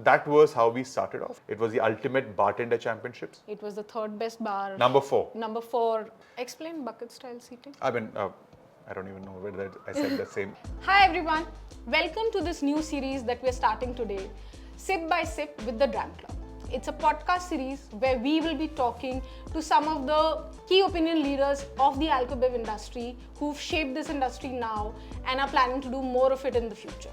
that was how we started off. It was the ultimate bartender championships. It was the third best bar. Number 4. Number 4. Explain bucket style seating. I mean, I don't even know whether I said the same. Hi everyone. Welcome to this new series that we're starting today, Sip by Sip with the Dram Club. It's a podcast series where we will be talking to some of the key opinion leaders of the alcobev industry who've shaped this industry now and are planning to do more of it in the future.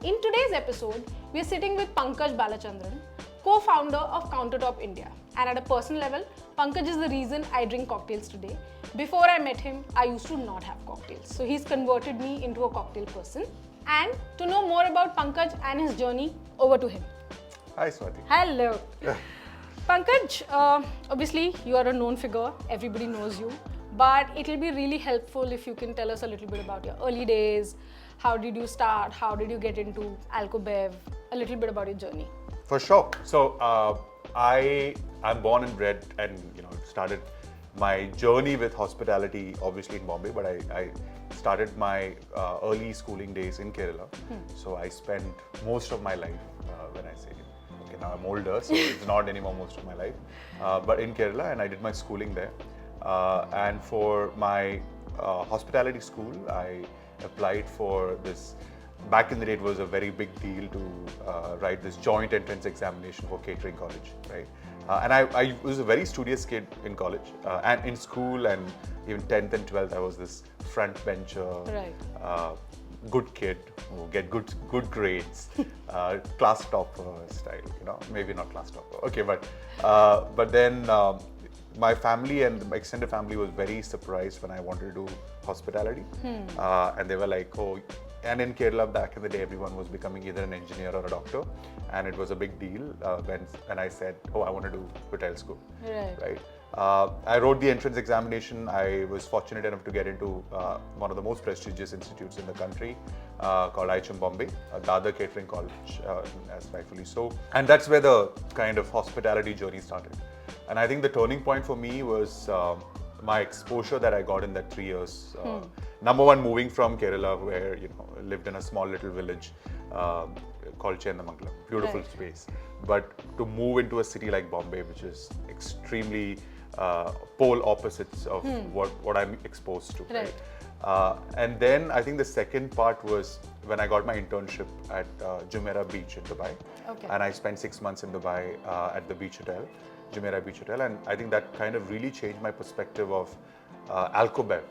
In today's episode, we are sitting with Pankaj Balachandran, co-founder of CounterTop India. And at a personal level, Pankaj is the reason I drink cocktails today. Before I met him, I used to not have cocktails. So he's converted me into a cocktail person. And to know more about Pankaj and his journey, over to him. Hi, Swati. Hello. Pankaj, obviously you are a known figure. Everybody knows you. But it will be really helpful if you can tell us a little bit about your early days. How did you start? How did you get into alcobev? A little bit about your journey. For sure. So I'm born and bred, and started my journey with hospitality obviously in Bombay, but I started my early schooling days in Kerala. So I spent most of my life, when I say, okay, now I'm older, so it's not anymore most of my life, but in Kerala, and I did my schooling there. And for my hospitality school, I applied for this. Back in the day, it was a very big deal to write this joint entrance examination for catering college, right? And I was a very studious kid in college, and in school, and even 10th and 12th, I was this front bencher, Right. Good kid who get good grades, class topper style, maybe not class topper. Okay, but then my family and my extended family was very surprised when I wanted to do hospitality, and they were like, oh. And in Kerala, back in the day, everyone was becoming either an engineer or a doctor, and it was a big deal when I said, "Oh, I want to do hotel school." Right. I wrote the entrance examination. I was fortunate enough to get into one of the most prestigious institutes in the country, called IHM Bombay, Dadar Catering College, as rightfully so. And that's where the kind of hospitality journey started. And I think the turning point for me was my exposure that I got in that 3 years. Number one, moving from Kerala, where lived in a small little village called Chennamangalam, beautiful space. But to move into a city like Bombay, which is extremely pole opposites of what I'm exposed to. Right. And then I think the second part was when I got my internship at Jumeirah Beach in Dubai. Okay. And I spent 6 months in Dubai at the beach hotel, Jumeirah Beach Hotel, and I think that kind of really changed my perspective of alcobev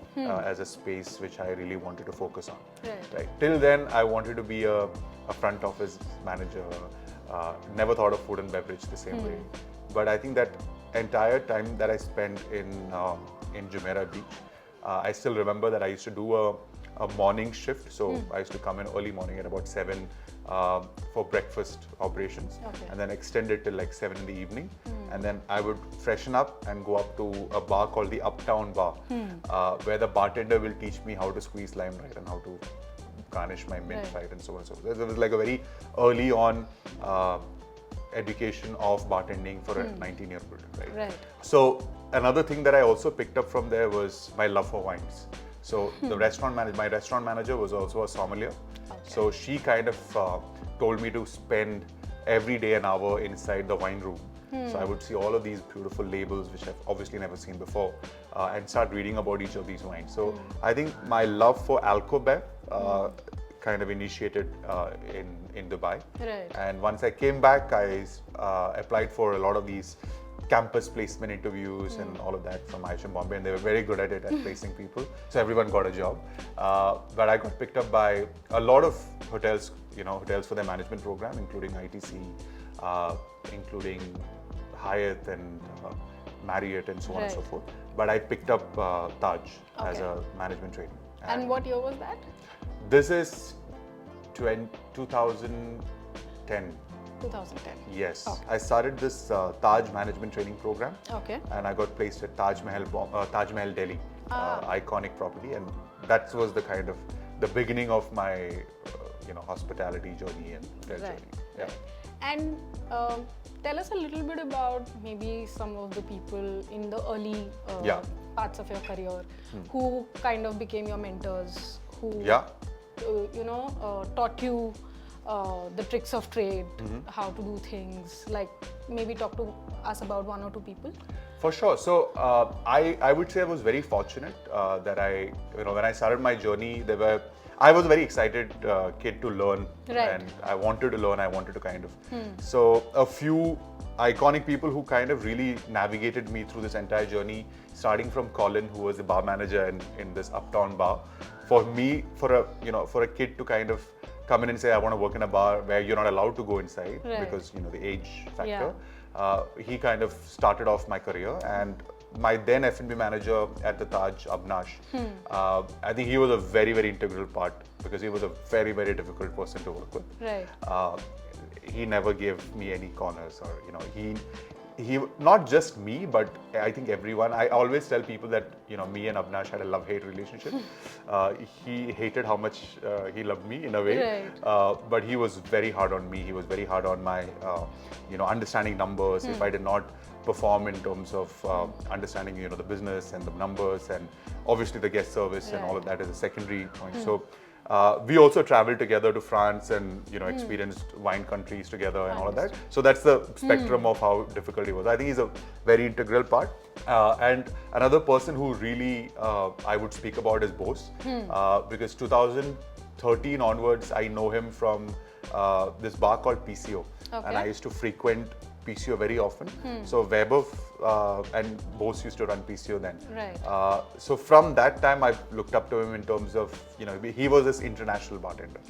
as a space which I really wanted to focus on. Right. Till then, I wanted to be a front office manager. Never thought of food and beverage the same way. But I think that entire time that I spent in Jumeirah Beach, I still remember that I used to do a morning shift. So I used to come in early morning at about 7 for breakfast operations, and then extend it till like 7 in the evening. And then I would freshen up and go up to a bar called the Uptown Bar, where the bartender will teach me how to squeeze lime right and how to garnish my mint right and so on and so forth. It was like a very early on education of bartending for a 19-year-old, right? So another thing that I also picked up from there was my love for wines. So my restaurant manager was also a sommelier. So she kind of told me to spend every day an hour inside the wine room. So I would see all of these beautiful labels, which I've obviously never seen before, and start reading about each of these wines. So I think my love for alcobev kind of initiated in Dubai. Right. And once I came back, I applied for a lot of these campus placement interviews and all of that from IHM Bombay, and they were very good at it, at placing people. So everyone got a job. But I got picked up by a lot of hotels, hotels for their management program, including ITC, including Hyatt and Marriott and so on and so forth. But I picked up Taj as a management trainee. And what year was that? This is 2010. 2010. Yes. Okay. I started this Taj management training program. Okay. And I got placed at Taj Mahal Delhi, iconic property, and that was the kind of the beginning of my hospitality journey and hotel journey. Yeah. Right. And tell us a little bit about maybe some of the people in the early parts of your career who kind of became your mentors. taught you the tricks of trade, how to do things? Like maybe talk to us about one or two people. For sure. So I would say I was very fortunate that when I started my journey, I was a very excited kid to learn, Right. and I wanted to learn. I wanted to kind of. So a few iconic people who kind of really navigated me through this entire journey, starting from Colin, who was the bar manager in this uptown bar. For me, for a kid to kind of come in and say, I want to work in a bar where you're not allowed to go inside Right. because the age factor. Yeah. He kind of started off my career, and my then F&B manager at the Taj, Abnash, I think he was a very, very integral part because he was a very, very difficult person to work with. Right. He never gave me any corners, or he not just me, but I think everyone. I always tell people that me and Abnash had a love-hate relationship. He hated how much he loved me in a way, Right. but he was very hard on me. He was very hard on my understanding numbers. If I did not perform in terms of understanding the business and the numbers, and obviously the guest service and all of that is a secondary point. So. We also traveled together to France and experienced wine countries together and all of that. So that's the spectrum of how difficult it was. I think he's a very integral part. And another person who really I would speak about is Bose, because 2013 onwards I know him from this bar called PCO, and I used to frequent PCO very often. So Weber and Bose used to run PCO then. Right. So from that time, I looked up to him in terms of, he was this international bartender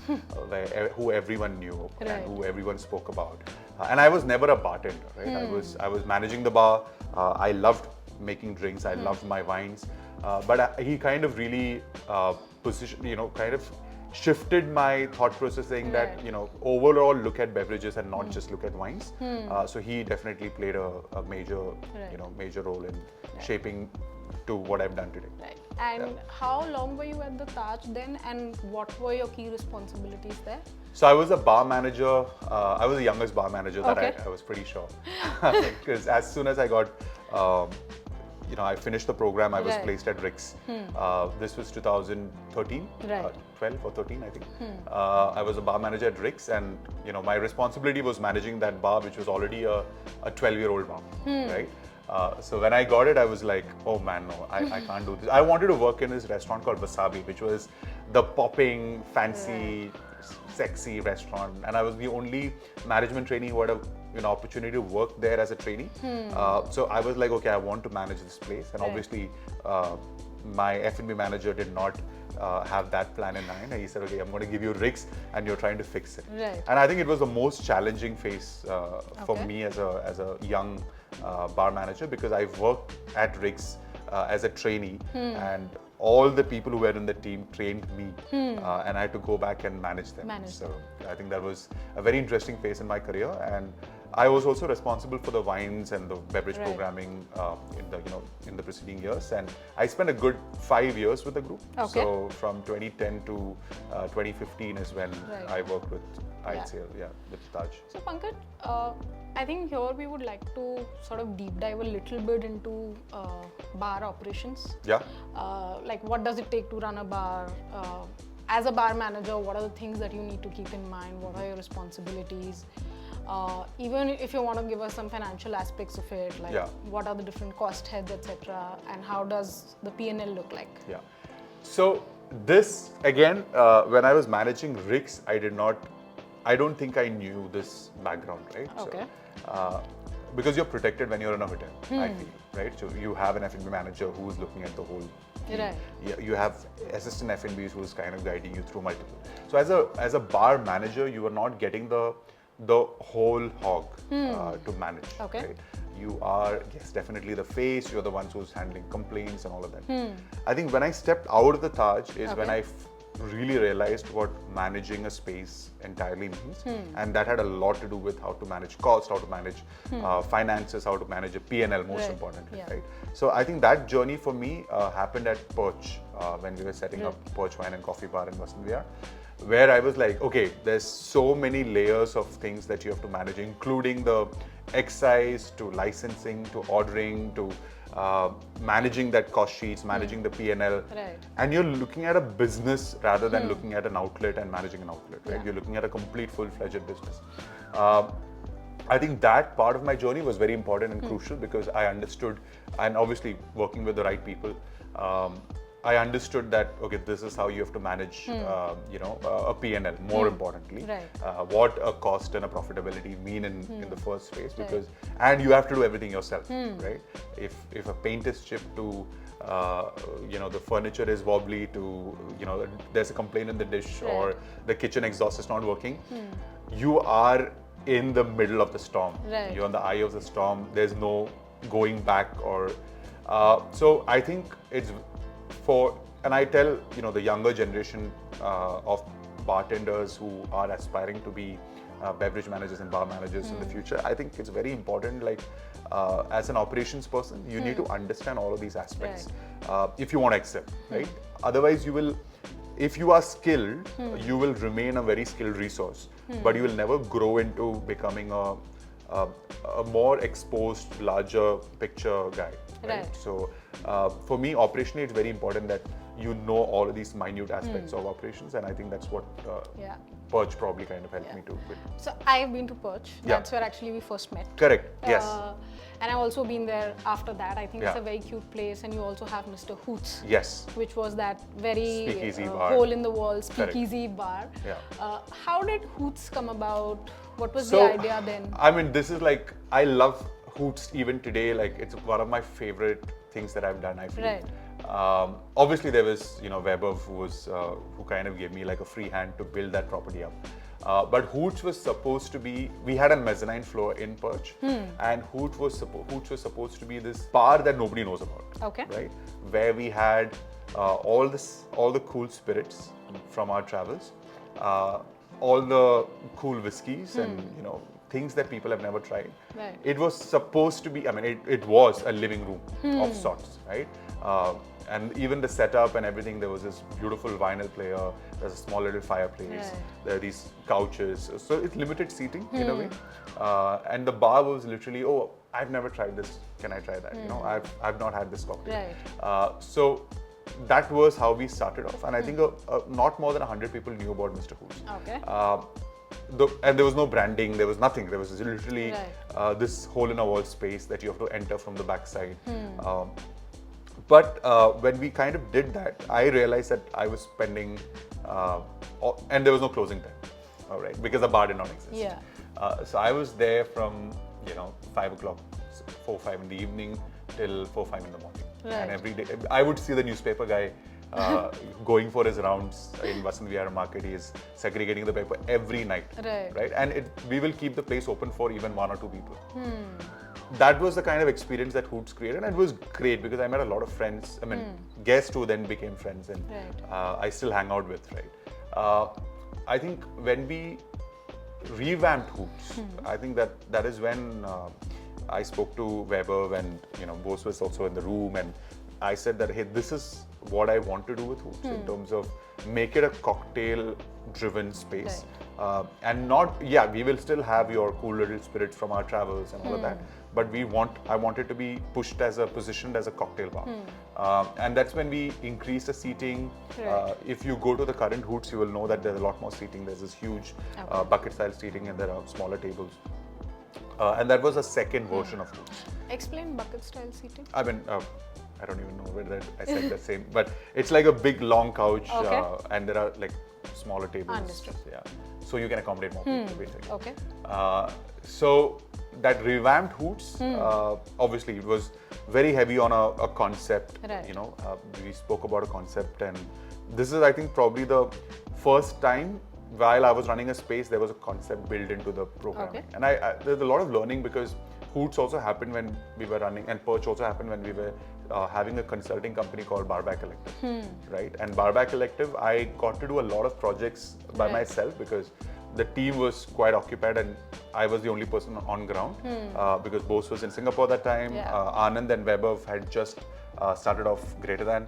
who everyone knew Right. and who everyone spoke about. And I was never a bartender, right? I was managing the bar. I loved making drinks. I loved my wines. But he kind of really kind of shifted my thought process, saying that overall look at beverages and not just look at wines. So he definitely played a major major role in shaping to what I've done today. Right. And how long were you at the Taj then, and what were your key responsibilities there? So I was a bar manager. I was the youngest bar manager that Okay. I was pretty sure, because as soon as I got I finished the program, I was Right. placed at Rick's. This was 2013, Right. 12 or 13, I think. I was a bar manager at Rick's, and my responsibility was managing that bar, which was already a 12-year-old bar, right? So when I got it, I was like, oh man, no, I can't do this. I wanted to work in this restaurant called Wasabi, which was the popping, fancy, sexy restaurant, and I was the only management trainee who had an opportunity to work there as a trainee. So I was like, okay, I want to manage this place, and Right. obviously my F&B manager did not have that plan in mind. And he said, okay, I'm going to give you Rick's, and you're trying to fix it. Right. And I think it was the most challenging phase for Okay. me as a young bar manager, because I worked at Rick's as a trainee, and all the people who were in the team trained me, and I had to go back and manage them. So I think that was a very interesting phase in my career, and I was also responsible for the wines and the beverage Right. programming in the preceding years, and I spent a good 5 years with the group. Okay. So from 2010 to 2015 is when Right. I worked with, I'd Yeah. say, with Taj. So Pankaj, I think here we would like to sort of deep dive a little bit into bar operations. Yeah. Like what does it take to run a bar? As a bar manager, what are the things that you need to keep in mind? What are your responsibilities? Even if you want to give us some financial aspects of it, like what are the different cost heads, etc., and how does the P&L look like? Yeah. So this again, when I was managing Rick's, I don't think I knew this background, right? Okay. So, because you're protected when you're in a hotel, I feel, right? So you have an F&B manager who is looking at the whole. Right. You have assistant F&Bs who is kind of guiding you through multiple. So as a bar manager, you are not getting the whole hog to manage. Okay. Right? You are, yes, definitely the face. You're the ones who's handling complaints and all of that. I think when I stepped out of the Taj is when I really realized what managing a space entirely means, and that had a lot to do with how to manage cost, how to manage finances, how to manage a P&L, most importantly, right? So I think that journey for me happened at Perch when we were setting up Perch Wine and Coffee Bar in Vasant Vihar. where I was like, okay, there's so many layers of things that you have to manage, including the excise to licensing to ordering to managing that cost sheets, managing the P&L. Right. And you're looking at a business rather than looking at an outlet and managing an outlet, right? Yeah. You're looking at a complete full-fledged business. I think that part of my journey was very important and crucial because I understood, and obviously working with the right people, I understood that, okay, this is how you have to manage, a P&L, more importantly. Right. What a cost and a profitability mean in the first place, because, and you have to do everything yourself, right? If a paint is chipped to, the furniture is wobbly to, there's a complaint in the dish or the kitchen exhaust is not working, you are in the middle of the storm. Right. You're in the eye of the storm. There's no going back or, so I think it's and I tell, the younger generation of bartenders who are aspiring to be beverage managers and bar managers in the future, I think it's very important, like as an operations person, you need to understand all of these aspects if you want to excel, right? Otherwise, if you are skilled, you will remain a very skilled resource, but you will never grow into becoming a more exposed, larger picture guy. Right? So for me, operationally, it's very important that you know all of these minute aspects of operations, and I think that's what Perch probably kind of helped me to with. So I've been to Perch. That's where actually we first met. Correct. Yes. And I've also been there after that. I think it's Yeah. a very cute place, and you also have Mr. Hoots. Yes. Which was that very Speakeasy bar. hole in the wall speakeasy bar. Yeah. How did Hoots come about? What was So, the idea then? I mean, this is like, I love Hoots even today. Like, it's one of my favorite things that I've done, I feel. Right. Obviously, there was, Weber who kind of gave me like a free hand to build that property up. But Hoots was supposed to be, we had a mezzanine floor in Perch, and Hoots was supposed to be this bar that nobody knows about. Okay. Right? Where we had all the cool spirits from our travels, all the cool whiskeys and, things that people have never tried. Right. It was supposed to be, I mean, it was a living room of sorts, right? And even the setup and everything, there was this beautiful vinyl player, there's a small little fireplace, Right. there are these couches. So it's limited seating in a way. And the bar was literally, oh, I've never tried this, can I try that? I've not had this cocktail. Right. So that was how we started off. And I think not more than 100 people knew about Mr. Hoots. Okay. And there was no branding, there was nothing. There was literally Right. this hole in a wall space that you have to enter from the backside. But when we kind of did that, I realized that I was spending, and there was no closing time, all right, because the bar did not exist. Yeah. So I was there from 5 o'clock, 4, 5 in the evening till 4, 5 in the morning. Right. And every day, I would see the newspaper guy going for his rounds in Vasant Vihar market. He is segregating the paper every night. Right. And we will keep the place open for even 1 or 2 people. That was the kind of experience that Hoots created, and it was great because I met a lot of friends. I mean, guests who then became friends, and Right. I still hang out with. Right. I think when we revamped Hoots, I think that is when I spoke to Weber, and Bose was also in the room, and I said that, hey, this is what I want to do with Hoots in terms of make it a cocktail-driven space. Right. And not, we will still have your cool little spirits from our travels and all of that, but I want it to be positioned as a cocktail bar. And that's when we increased the seating. Right. If you go to the current Hoots, you will know that there's a lot more seating. There's this huge bucket-style seating, and there are smaller tables. And that was a second version of Hoots. Explain bucket style seating. I mean, I don't even know whether I said the same, but it's like a big long couch, Okay. and there are like smaller tables. Understood. Yeah, so you can accommodate more people basically. Okay. So that revamped Hoots, obviously it was very heavy on a concept. Right. We spoke about a concept, and this is, I think, probably the first time while I was running a space, there was a concept built into the programming. Okay. And there's a lot of learning because Hoots also happened when we were running, and Perch also happened when we were having a consulting company called Barback Collective, right? And Barback Collective, I got to do a lot of projects by Right. myself because the team was quite occupied and I was the only person on ground because Bose was in Singapore that time. Yeah. Anand and Weber had just started off Greater Than,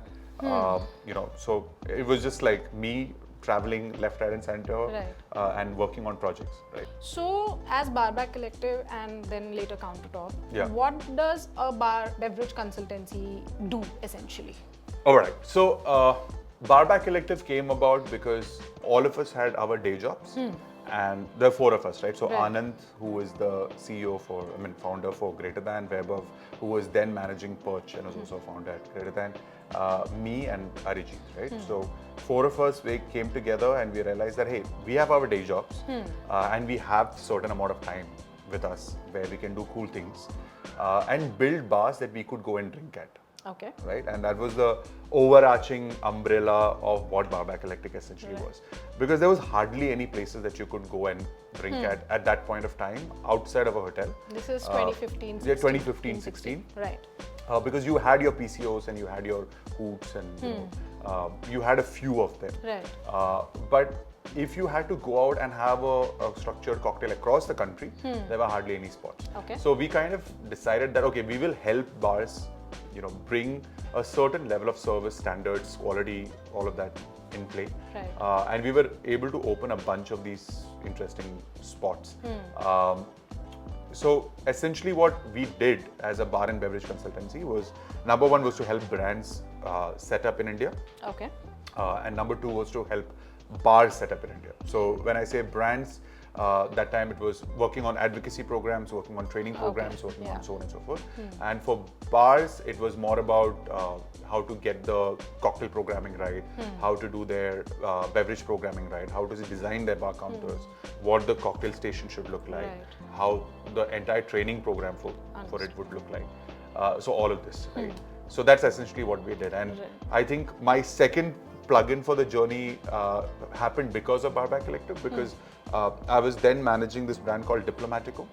so it was just like me traveling left, right, and center, Right. and working on projects, right? So, as Barback Collective and then later CounterTop, Yeah. what does a beverage consultancy do essentially? All right. So, Barback Collective came about because all of us had our day jobs, and there are four of us, right? So, Right. Anand, who is the founder for Greater Than, Vaibhav, who was then managing Perch and was also a founder at Greater Than, me and Arijit, right? So, four of us, we came together and we realized that, hey, we have our day jobs, and we have certain amount of time with us where we can do cool things, and build bars that we could go and drink at. Okay. Right, and that was the overarching umbrella of what Barback Electric essentially was, because there was hardly any places that you could go and drink at that point of time outside of a hotel. This is 2015. Yeah, 2015, 16. Right. Because you had your PCOs and you had your Hoots and you had a few of them. Right. But if you had to go out and have a structured cocktail across the country, there were hardly any spots. Okay. So we kind of decided that, okay, we will help bars, bring a certain level of service, standards, quality, all of that in play. Right. And we were able to open a bunch of these interesting spots. So essentially what we did as a bar and beverage consultancy was, number one was to help brands set up in India. Okay. And number two was to help bars set up in India. So when I say brands, that time it was working on advocacy programs, working on training programs, working on so on and so forth. And for bars, it was more about how to get the cocktail programming right, how to do their beverage programming right, how to design their bar counters, what the cocktail station should look like, Right. how the entire training program for it would look like. So all of this, right? So that's essentially what we did. And Right. I think my second plug-in for the journey happened because of Barback Collective, because I was then managing this brand called Diplomatico,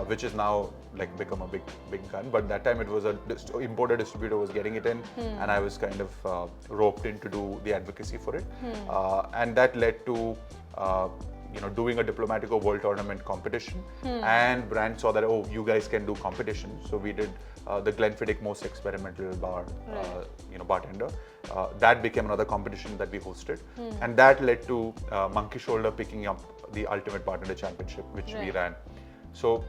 which is now like become a big gun. But that time it was a importer distributor was getting it in, and I was kind of roped in to do the advocacy for it, and that led to doing a Diplomatico World Tournament competition, and brands saw that, oh, you guys can do competition. So we did the Glenfiddich Most Experimental Bar, bartender. That became another competition that we hosted, and that led to Monkey Shoulder picking up the Ultimate Bartender Championship, which we ran. So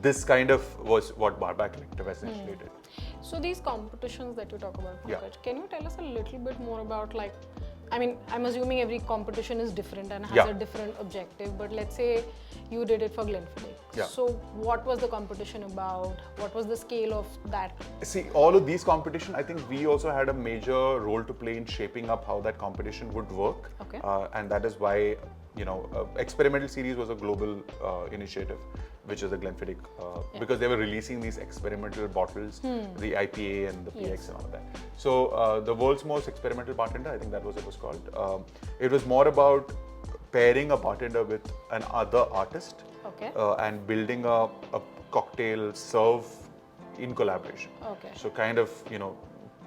this kind of was what Barback Collective essentially did. So these competitions that you talk about, Pankaj, Yeah. can you tell us a little bit more about, like, I mean, I'm assuming every competition is different and has Yeah. a different objective, but let's say you did it for Glenfiddich. Yeah. So what was the competition about? What was the scale of that? See, all of these competition, I think we also had a major role to play in shaping up how that competition would work. Okay. And that is why, Experimental Series was a global initiative, which is the Glenfiddich, because they were releasing these experimental bottles, the IPA and the PX and all of that. So the world's most experimental bartender, I think that was it was called. It was more about pairing a bartender with another artist, Okay. and building a cocktail serve in collaboration. Okay. So kind of,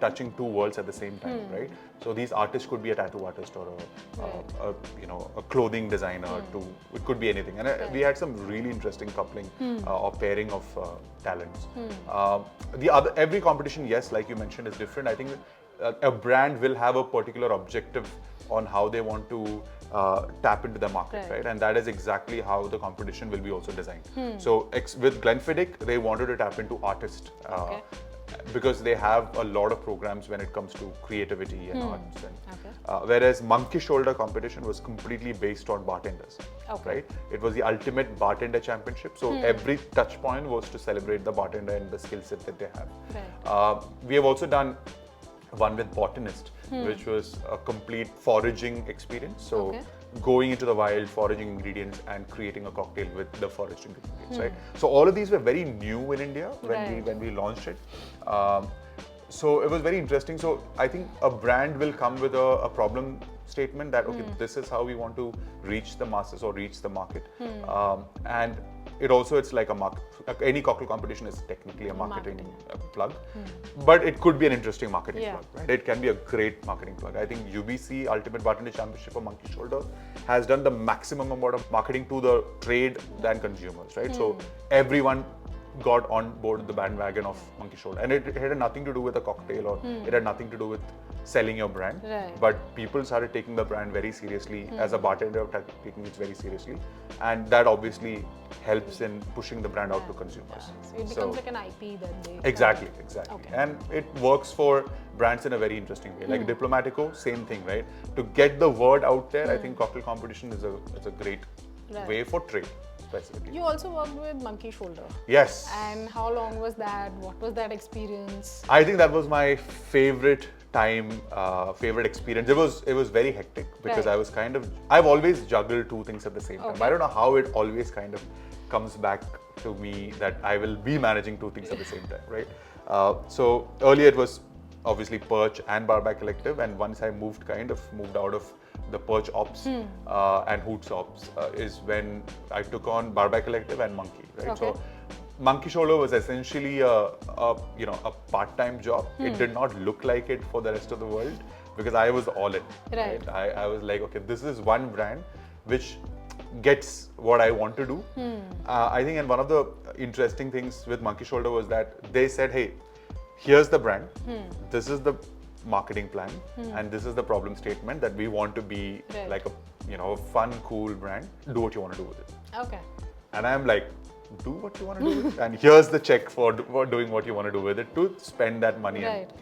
touching two worlds at the same time, right? So these artists could be a tattoo artist or a clothing designer. It could be anything. And we had some really interesting coupling or pairing of talents. Every competition, yes, like you mentioned, is different. I think a brand will have a particular objective on how they want to tap into the market, right? And that is exactly how the competition will be also designed. So with Glenfiddich, they wanted to tap into artists. Because they have a lot of programs when it comes to creativity and arts. And, whereas Monkey Shoulder competition was completely based on bartenders, right? It was the ultimate bartender championship. So every touch point was to celebrate the bartender and the skill set that they have. Right. We have also done one with Botanist, which was a complete foraging experience. So going into the wild, foraging ingredients and creating a cocktail with the foraged ingredients, right? So all of these were very new in India when we launched it. So it was very interesting. So I think a brand will come with a problem statement that, okay, this is how we want to reach the masses or reach the market. And it's like a market. Any cocktail competition is technically a marketing plug, but it could be an interesting marketing plug, right? It can be a great marketing plug. I think UBC, Ultimate Bartender Championship, or Monkey Shoulder has done the maximum amount of marketing to the trade than consumers, right? So everyone got on board the bandwagon of Monkey Shoulder, and it had nothing to do with a cocktail, or it had nothing to do with selling your brand. Right. But people started taking the brand very seriously. As a bartender, taking it very seriously. And that obviously helps in pushing the brand out to consumers. So it becomes like an IP that they... Exactly. Okay. And it works for brands in a very interesting way. Like Diplomatico, same thing, right? To get the word out there, I think cocktail competition is a great way for trade, specifically. You also worked with Monkey Shoulder. Yes. And how long was that? What was that experience? I think that was my favorite experience. It was very hectic because I was I've always juggled two things at the same time. I don't know how it always kind of comes back to me that I will be managing two things at the same time, right? So earlier it was obviously Perch and Barback Collective, and once I moved out of the Perch ops and Hoots ops is when I took on Barback Collective and Monkey, right? Okay. So Monkey Shoulder was essentially a part-time job. It did not look like it for the rest of the world because I was all in. Right. I was like, okay, this is one brand which gets what I want to do. I think, and one of the interesting things with Monkey Shoulder was that they said, hey, here's the brand, this is the marketing plan, and this is the problem statement that we want to be like a fun, cool brand. Do what you want to do with it. Okay. And I'm like, do what you want to do with it. And here's the check for doing what you want to do with it, to spend that money. Right. And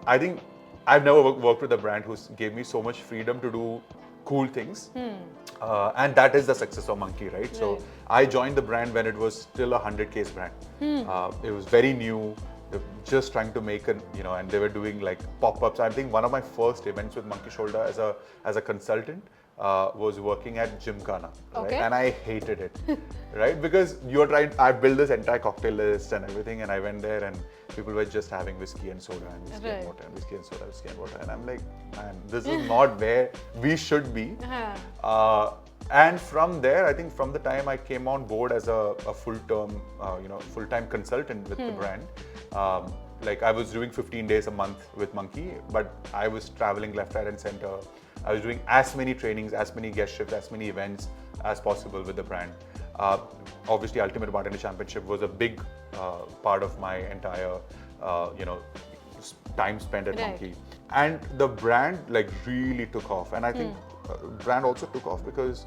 I think I've never worked with a brand who's gave me so much freedom to do cool things. And that is the success of Monkey, right? So I joined the brand when it was still a 100 case brand. It was very new. They were just trying to make and they were doing like pop-ups. I think one of my first events with Monkey Shoulder as a consultant was working at Gymkhana, right? And I hated it, right? Because I built this entire cocktail list and everything, and I went there and people were just having whiskey and soda and whiskey and water and whiskey and soda, whiskey and water. And I'm like, man, this is not where we should be. And from there, I think from the time I came on board as a full-time consultant with the brand, like I was doing 15 days a month with Monkey, but I was traveling left, right and center. I was doing as many trainings, as many guest shifts, as many events as possible with the brand. Obviously, Ultimate Bartender Championship was a big part of my entire, time spent at Monkey. And the brand like really took off. And I think brand also took off because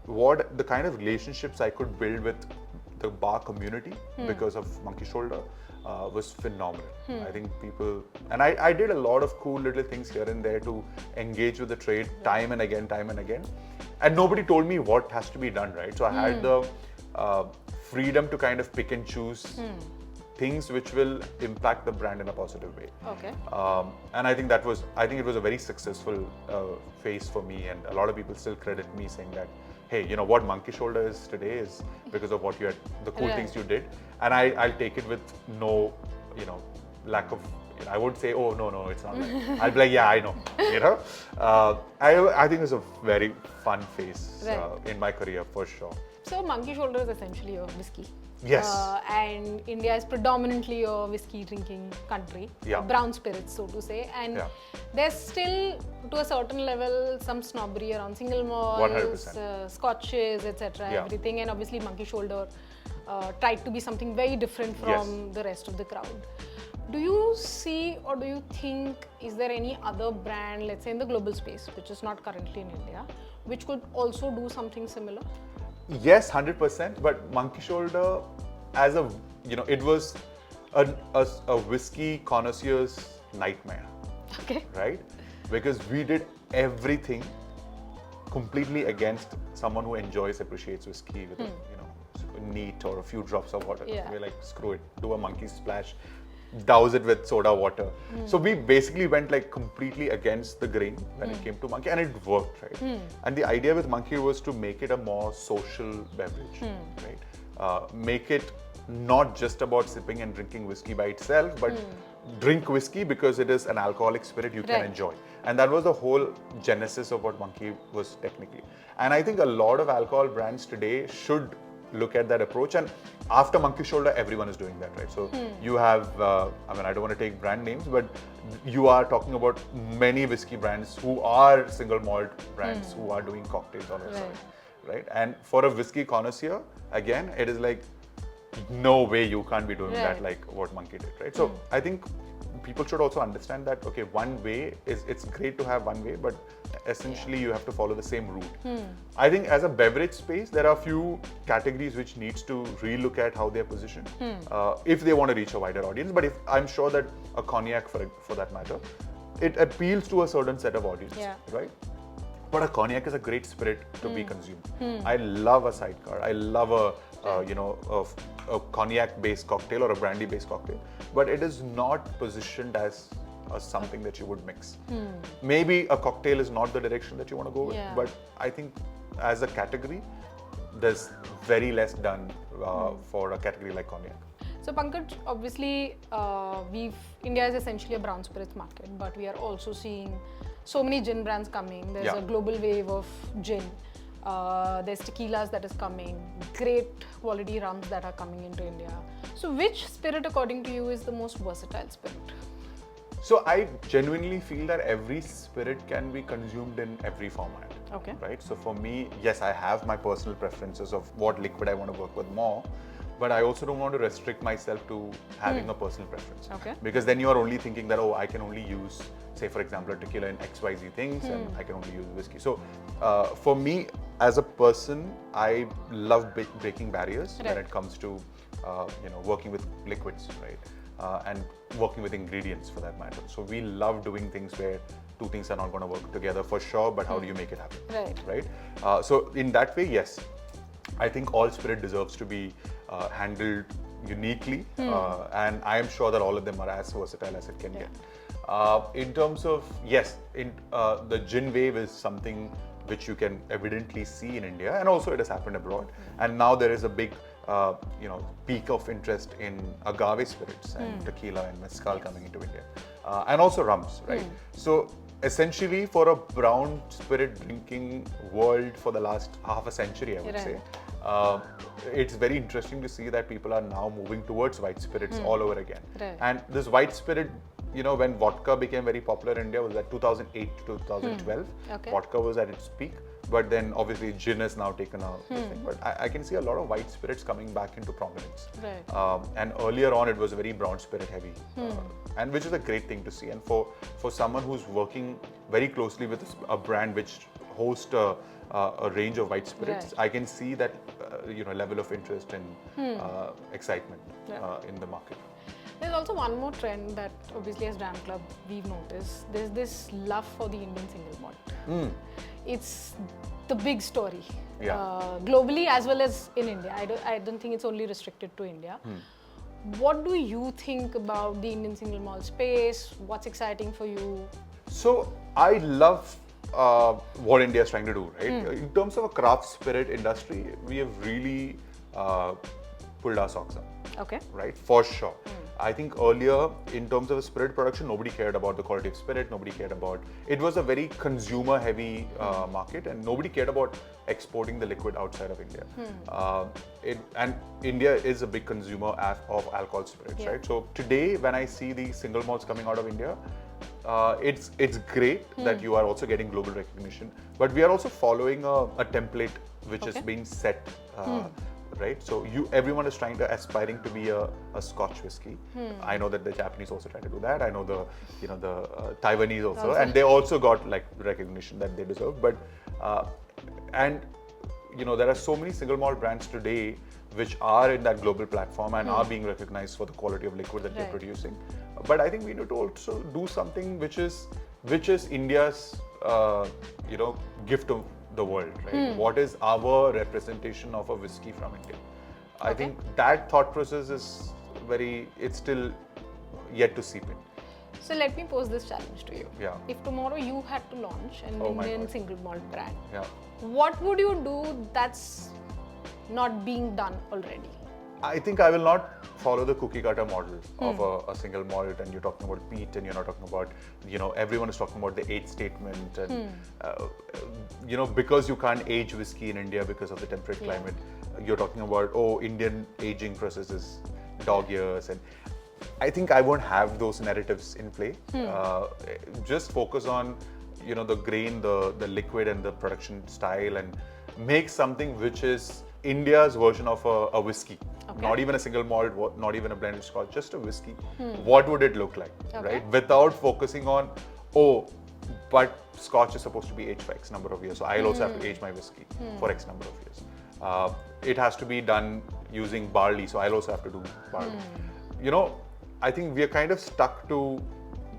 the kind of relationships I could build with the bar community because of Monkey Shoulder was phenomenal. I think people, and I did a lot of cool little things here and there to engage with the trade time and again. And nobody told me what has to be done, right? So I had the freedom to kind of pick and choose things which will impact the brand in a positive way. Okay. And I think it was a very successful phase for me, and a lot of people still credit me saying that, hey, you know what Monkey Shoulder is today is because of what you had, the cool things you did. And I'll take it with no, lack of, I won't say, oh, no, it's not like, I'll be like, yeah, I know, I think it's a very fun phase in my career for sure. So Monkey Shoulder is essentially a whiskey. Yes. And India is predominantly a whiskey drinking country, brown spirits, so to say. And there's still, to a certain level, some snobbery around single malts, scotches, etc. Everything. And obviously, Monkey Shoulder tried to be something very different from the rest of the crowd. Do you see, or do you think, is there any other brand, let's say in the global space, which is not currently in India, which could also do something similar? Yes, 100%. But Monkey Shoulder, as it was a whiskey connoisseur's nightmare. Okay. Right? Because we did everything completely against someone who appreciates whiskey with a neat or a few drops of water. We're like, screw it, do a monkey splash, douse it with soda water. So we basically went like completely against the grain when it came to Monkey, and it worked, right? And the idea with Monkey was to make it a more social beverage, right? Make it not just about sipping and drinking whiskey by itself, but drink whiskey because it is an alcoholic spirit you can enjoy. And that was the whole genesis of what Monkey was technically. And I think a lot of alcohol brands today should look at that approach, and after Monkey Shoulder everyone is doing that, right? So you have I don't want to take brand names, but you are talking about many whiskey brands who are single malt brands who are doing cocktails on their side, right? And for a whiskey connoisseur, again, it is like, no way you can't be doing that like what Monkey did, right? So I think people should also understand that, okay, it's great to have one way, but essentially you have to follow the same route. I think as a beverage space, there are a few categories which needs to relook at how they're positioned if they want to reach a wider audience. But I'm sure that a cognac, for that matter, it appeals to a certain set of audience, right? But a cognac is a great spirit to be consumed. I love a sidecar. I love a cognac-based cocktail or a brandy-based cocktail, but it is not positioned as something that you would mix. Maybe a cocktail is not the direction that you want to go with, but I think as a category, there's very less done for a category like cognac. So Pankaj, obviously, India is essentially a brown spirits market, but we are also seeing so many gin brands coming. There's a global wave of gin. There's tequilas that is coming. Great quality rums that are coming into India. So which spirit, according to you, is the most versatile spirit? So I genuinely feel that every spirit can be consumed in every format. Okay. Right. So for me, yes, I have my personal preferences of what liquid I want to work with more. But I also don't want to restrict myself to having a personal preference. Okay. Because then you are only thinking that, oh, I can only use, say for example, a tequila in XYZ things and I can only use whiskey. So for me, as a person, I love breaking barriers when it comes to working with liquids, right? And working with ingredients for that matter. So we love doing things where two things are not going to work together for sure, but how do you make it happen? Right? So in that way, yes, I think all spirit deserves to be handled uniquely, and I am sure that all of them are as versatile as it can get. In terms of, yes, the gin wave is something which you can evidently see in India, and also it has happened abroad. And now there is a big peak of interest in agave spirits and tequila and mezcal coming into India, and also rums, right? So essentially, for a brown spirit drinking world for the last half a century, I would say, it's very interesting to see that people are now moving towards white spirits all over again. And this white spirit, when vodka became very popular in India, was at 2008 to 2012. Vodka was at its peak, but then obviously gin has now taken a thing. But I can see a lot of white spirits coming back into prominence. And earlier on, it was very brown spirit heavy, and which is a great thing to see. And for someone who's working very closely with a brand which hosts a range of white spirits, I can see that level of interest and excitement in the market. There's also one more trend that obviously as Dram Club we've noticed. There's this love for the Indian single malt. It's the big story globally as well as in India. I don't think it's only restricted to India. What do you think about the Indian single malt space? What's exciting for you? So I love what India is trying to do, right? In terms of a craft spirit industry, we have really pulled our socks up. Okay. Right, for sure. I think earlier, in terms of spirit production, nobody cared about the quality of spirit. Nobody cared about it. Was a very consumer-heavy market, and nobody cared about exporting the liquid outside of India. And India is a big consumer of alcohol spirits, right? So today, when I see the single malts coming out of India, it's great that you are also getting global recognition, but we are also following a template which has been set. Right, so everyone is aspiring to be a Scotch whiskey. I know that the Japanese also try to do that. I know the Taiwanese also, and they also got like recognition that they deserve. But and there are so many single malt brands today which are in that global platform and are being recognized for the quality of liquid that they're producing. But I think we need to also do something which is India's gift to the world, right? What is our representation of a whiskey from India? I think that thought process is it's still yet to seep in. So let me pose this challenge to you. Yeah. If tomorrow you had to launch an Indian single malt brand, what would you do that's not being done already? I think I will not follow the cookie cutter model of a single malt, and you're talking about peat, and you're not talking about, everyone is talking about the age statement, and because you can't age whiskey in India because of the temperate climate, you're talking about, Indian aging process is dog years, and I think I won't have those narratives in play. Just focus on, the grain, the liquid, and the production style, and make something which is India's version of a whiskey. Okay. not even a single malt, not even a blended scotch, just a whiskey, what would it look like, right? Without focusing on, oh, but scotch is supposed to be aged for X number of years, so I'll also have to age my whiskey for X number of years. It has to be done using barley, so I'll also have to do barley. You know, I think we are kind of stuck to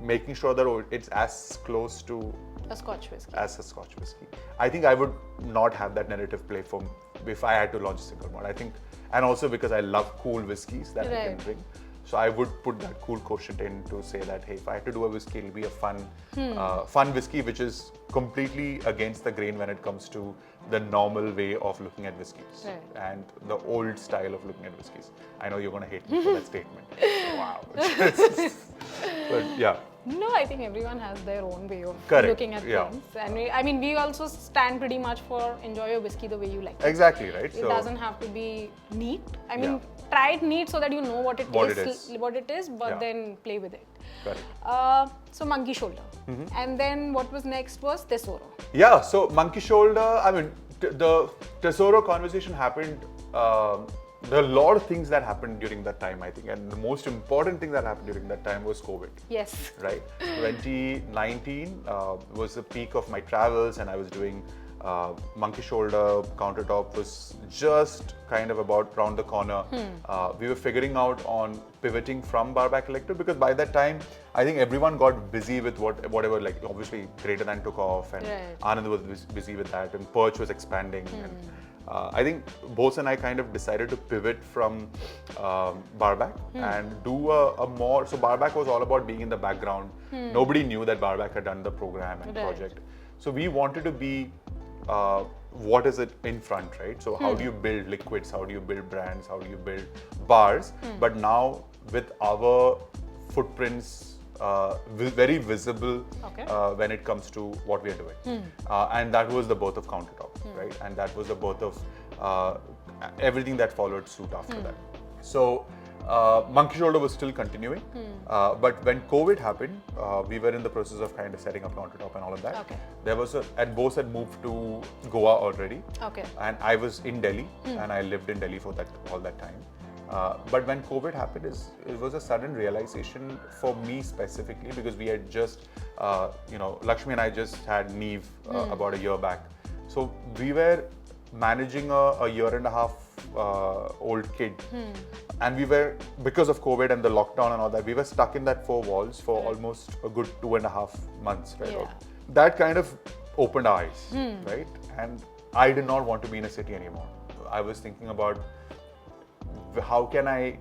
making sure that it's as close to A Scotch whiskey. as a Scotch whiskey. I think I would not have that narrative play for if I had to launch a single malt. I think, and also because I love cool whiskeys that I can drink. So I would put that cool quotient in to say that, hey, if I had to do a whiskey, it'll be a fun whiskey, which is completely against the grain when it comes to the normal way of looking at whiskeys and the old style of looking at whiskeys. I know you're going to hate me for that statement. Wow. But yeah. No, I think everyone has their own way of Correct. looking at things. And we also stand pretty much for enjoy your whiskey the way you like it. Exactly, right? It doesn't have to be neat. I mean, try it neat so that you know what it is, but then play with it. Correct. So Monkey Shoulder. And then what was next was Tesouro. Yeah, so Monkey Shoulder, I mean, the Tesouro conversation happened. There are a lot of things that happened during that time, I think, and the most important thing that happened during that time was COVID. Yes. Right? 2019 was the peak of my travels, and I was doing Monkey Shoulder. CounterTop was just kind of about round the corner. We were figuring out on pivoting from Barback Collector, because by that time, I think everyone got busy with whatever, like obviously Greater Than took off, and Anand was busy with that, and Perch was expanding. And, I think Bose and I kind of decided to pivot from Barback and do a more. So Barback was all about being in the background. Nobody knew that Barback had done the program and project. So we wanted to be what is it in front, right? So how do you build liquids? How do you build brands? How do you build bars? But now with our footprints very visible when it comes to what we are doing. And that was the birth of CounterTop, right? And that was the birth of everything that followed suit after that. So Monkey Shoulder was still continuing, but when COVID happened, we were in the process of kind of setting up CounterTop and all of that. There was and Bose had moved to Goa already, and I was in Delhi, and I lived in Delhi for all that time. But when COVID happened, it was a sudden realization for me specifically, because we had just, Lakshmi and I just had Neve about a year back. So we were managing a year and a half old kid. And we were, because of COVID and the lockdown and all that, we were stuck in that four walls for almost a good 2.5 months, right? That kind of opened our eyes, right? And I did not want to be in a city anymore. I was thinking about how can I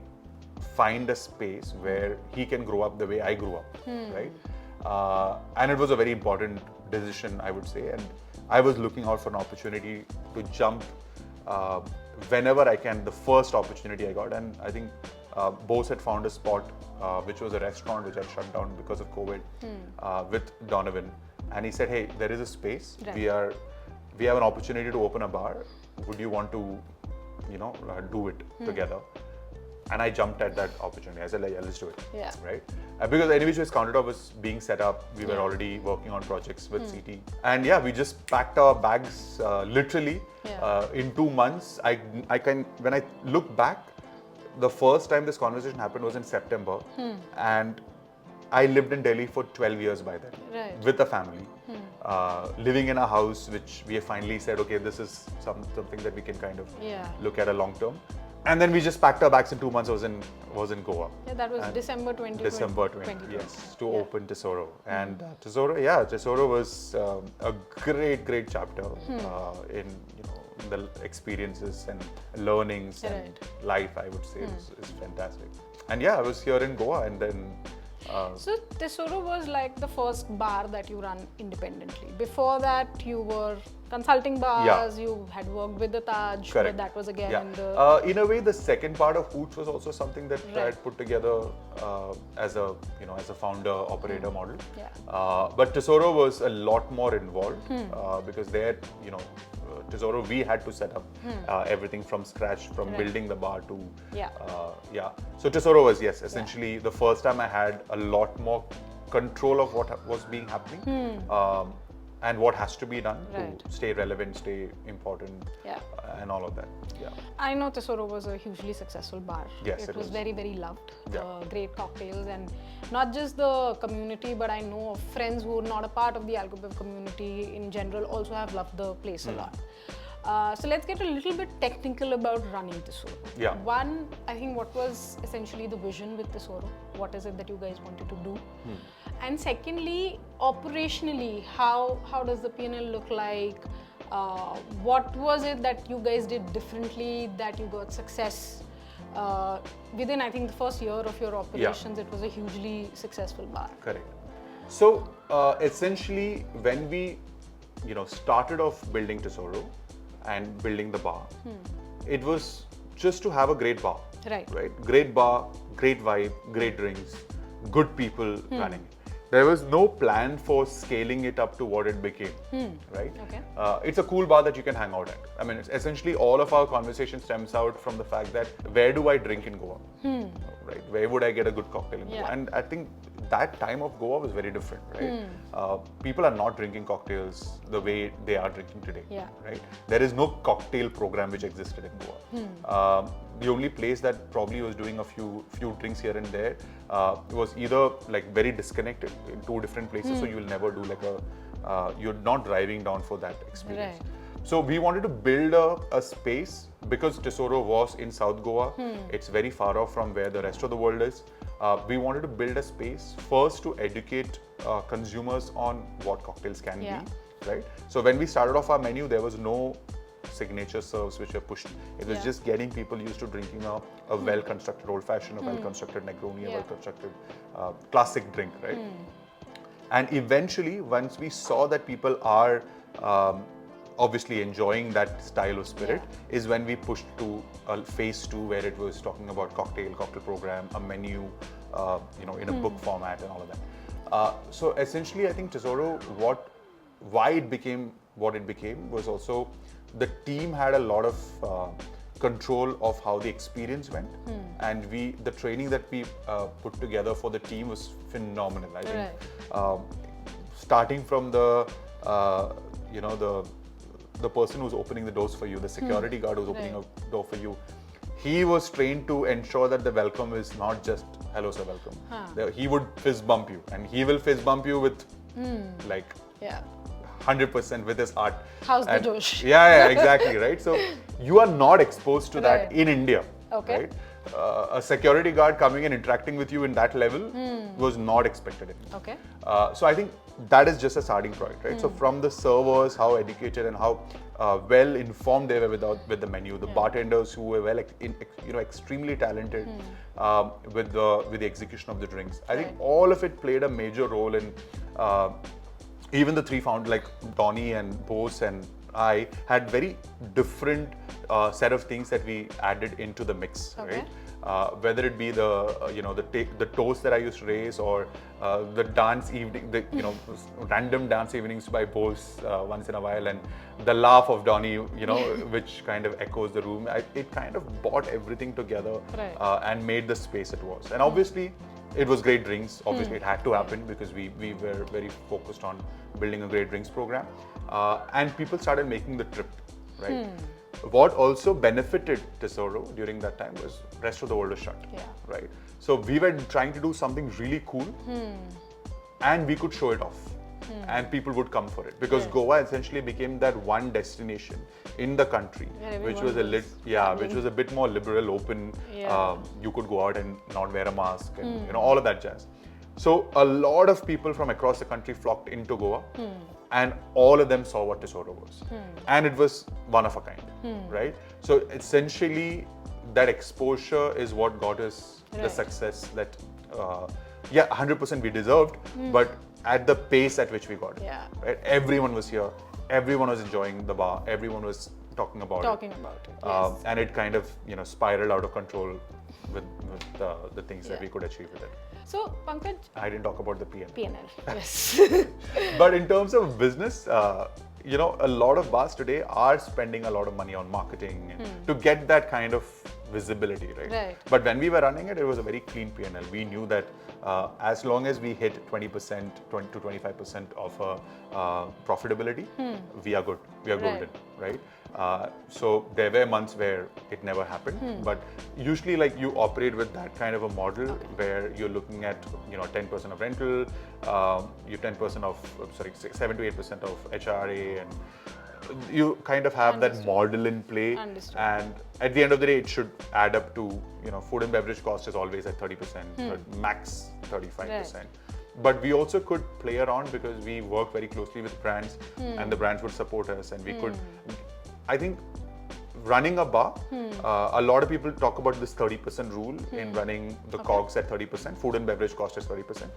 find a space where he can grow up the way I grew up, right? And it was a very important decision, I would say. And I was looking out for an opportunity to jump whenever I can, the first opportunity I got. And I think Bose had found a spot, which was a restaurant which had shut down because of COVID, with Donovan. And he said, hey, there is a space. We have an opportunity to open a bar. Would you want to do it together? And I jumped at that opportunity. I said, yeah, let's do it. Right? Because anyways, CounterTop was being set up. We were already working on projects with CT. And we just packed our bags literally in 2 months. When I look back, the first time this conversation happened was in September. And I lived in Delhi for 12 years by then, with a family, living in a house which we have finally said, okay, this is something that we can kind of look at a long term. And then we just packed our bags in 2 months. I was in Goa. That was December 2020. December 2020, yes, to open Tesouro. And Tesouro was a great chapter in the experiences and learnings and life, I would say, is fantastic. And I was here in Goa, and then so Tesouro was like the first bar that you run independently. Before that, you were consulting bars, you had worked with the Taj, but that was again in the... in a way, the second part of Hoots was also something that I had put together as a founder-operator model. But Tesouro was a lot more involved because there, Tesouro, we had to set up everything from scratch, from building the bar to... So Tesouro was, essentially the first time I had a lot more control of what was being happening. and what has to be done Right. to stay relevant, stay important, Yeah. and all of that. Yeah. I know Tesoro was a hugely successful bar. Yes, it it was was. very, very loved. Yeah. Great cocktails, and not just the community, but I know of friends who are not a part of the Alcobev community in general also have loved the place a lot. So let's get a little bit technical about running Tesoro. Yeah. One, I think what was essentially the vision with Tesoro? What is it that you guys wanted to do? And secondly, operationally, how does the P&L look like? What was it that you guys did differently that you got success? Within, I think, the first year of your operations, it was a hugely successful bar. Correct. So essentially, when we, started off building Tesoro and building the bar, it was just to have a great bar. Right. Great bar, great vibe, great drinks, good people running it. There was no plan for scaling it up to what it became, right? Okay. It's a cool bar that you can hang out at. I mean, it's essentially all of our conversation stems out from the fact that where do I drink in Goa, right? Where would I get a good cocktail in Goa? And I think that time of Goa was very different, right? People are not drinking cocktails the way they are drinking today, right? There is no cocktail program which existed in Goa. The only place that probably was doing a few drinks here and there was either like very disconnected in two different places, so you will never do like you're not driving down for that experience. Right. So we wanted to build a space because Tesoro was in South Goa. It's very far off from where the rest of the world is. We wanted to build a space first to educate consumers on what cocktails can be, right? So when we started off our menu, there was no signature serves which were pushed. It was just getting people used to drinking a well-constructed old-fashioned, a well-constructed Negroni, a well-constructed classic drink, right? And eventually, once we saw that people are obviously enjoying that style of spirit, is when we pushed to phase 2, where it was talking about cocktail program, a menu, in a book format and all of that. So essentially, I think Tesoro, why it became what it became was also the team had a lot of control of how the experience went, and the training that we put together for the team was phenomenal. I think starting from the person who's opening the doors for you, the security guard who's opening a door for you, he was trained to ensure that the welcome is not just hello sir, welcome. He would fist bump you, and he will fist bump you with 100% with his heart. How's the Josh? Yeah, exactly, right? So you are not exposed to that in India, right? A security guard coming and interacting with you in that level was not expected in India. Okay. So I think that is just a starting point, right? So from the servers, how educated and how well informed they were with the menu, the bartenders who were extremely talented with the execution of the drinks. I think all of it played a major role in. Even the three founders, like Donnie and Bose and I, had very different set of things that we added into the mix, right? Whether it be the toast that I used to raise, or the dance evening, random dance evenings by Bose once in a while, and the laugh of Donnie, which kind of echoes the room. It kind of brought everything together and made the space it was. And obviously, it was great drinks. Obviously, it had to happen because we were very focused on building a great drinks program. And people started making the trip, right? What also benefited Tesoro during that time was rest of the world was shut, right? So we were trying to do something really cool and we could show it off. And people would come for it because Goa essentially became that one destination in the country, which was which was a bit more liberal, open. You could go out and not wear a mask, and all of that jazz. So a lot of people from across the country flocked into Goa, and all of them saw what Tesoro was, and it was one of a kind, right? So essentially, that exposure is what got us the success that, 100% we deserved, but at the pace at which we got it, right? Everyone was here, everyone was enjoying the bar, everyone was talking about it. And it kind of spiraled out of control with the things that we could achieve with it. So Pankaj, I didn't talk about the P&L. Yes. But in terms of business, a lot of bars today are spending a lot of money on marketing to get that kind of visibility, right? Right. But when we were running it, it was a very clean P&L. We knew that as long as we hit 20%, 20 to 25% of profitability, we are good. We are Right. golden, right? So there were months where it never happened, but usually like you operate with that kind of a model where you're looking at 10% of rental, you 10% of 7 to 8% of HRA, and you kind of have that model in play. Understood. And at the end of the day, it should add up to food and beverage cost is always at 30%, but max 35%. Right. But we also could play around because we work very closely with brands, and the brands would support us, and we could. I think running a bar, a lot of people talk about this 30% rule in running the COGS at 30%. Food and beverage cost is 30%.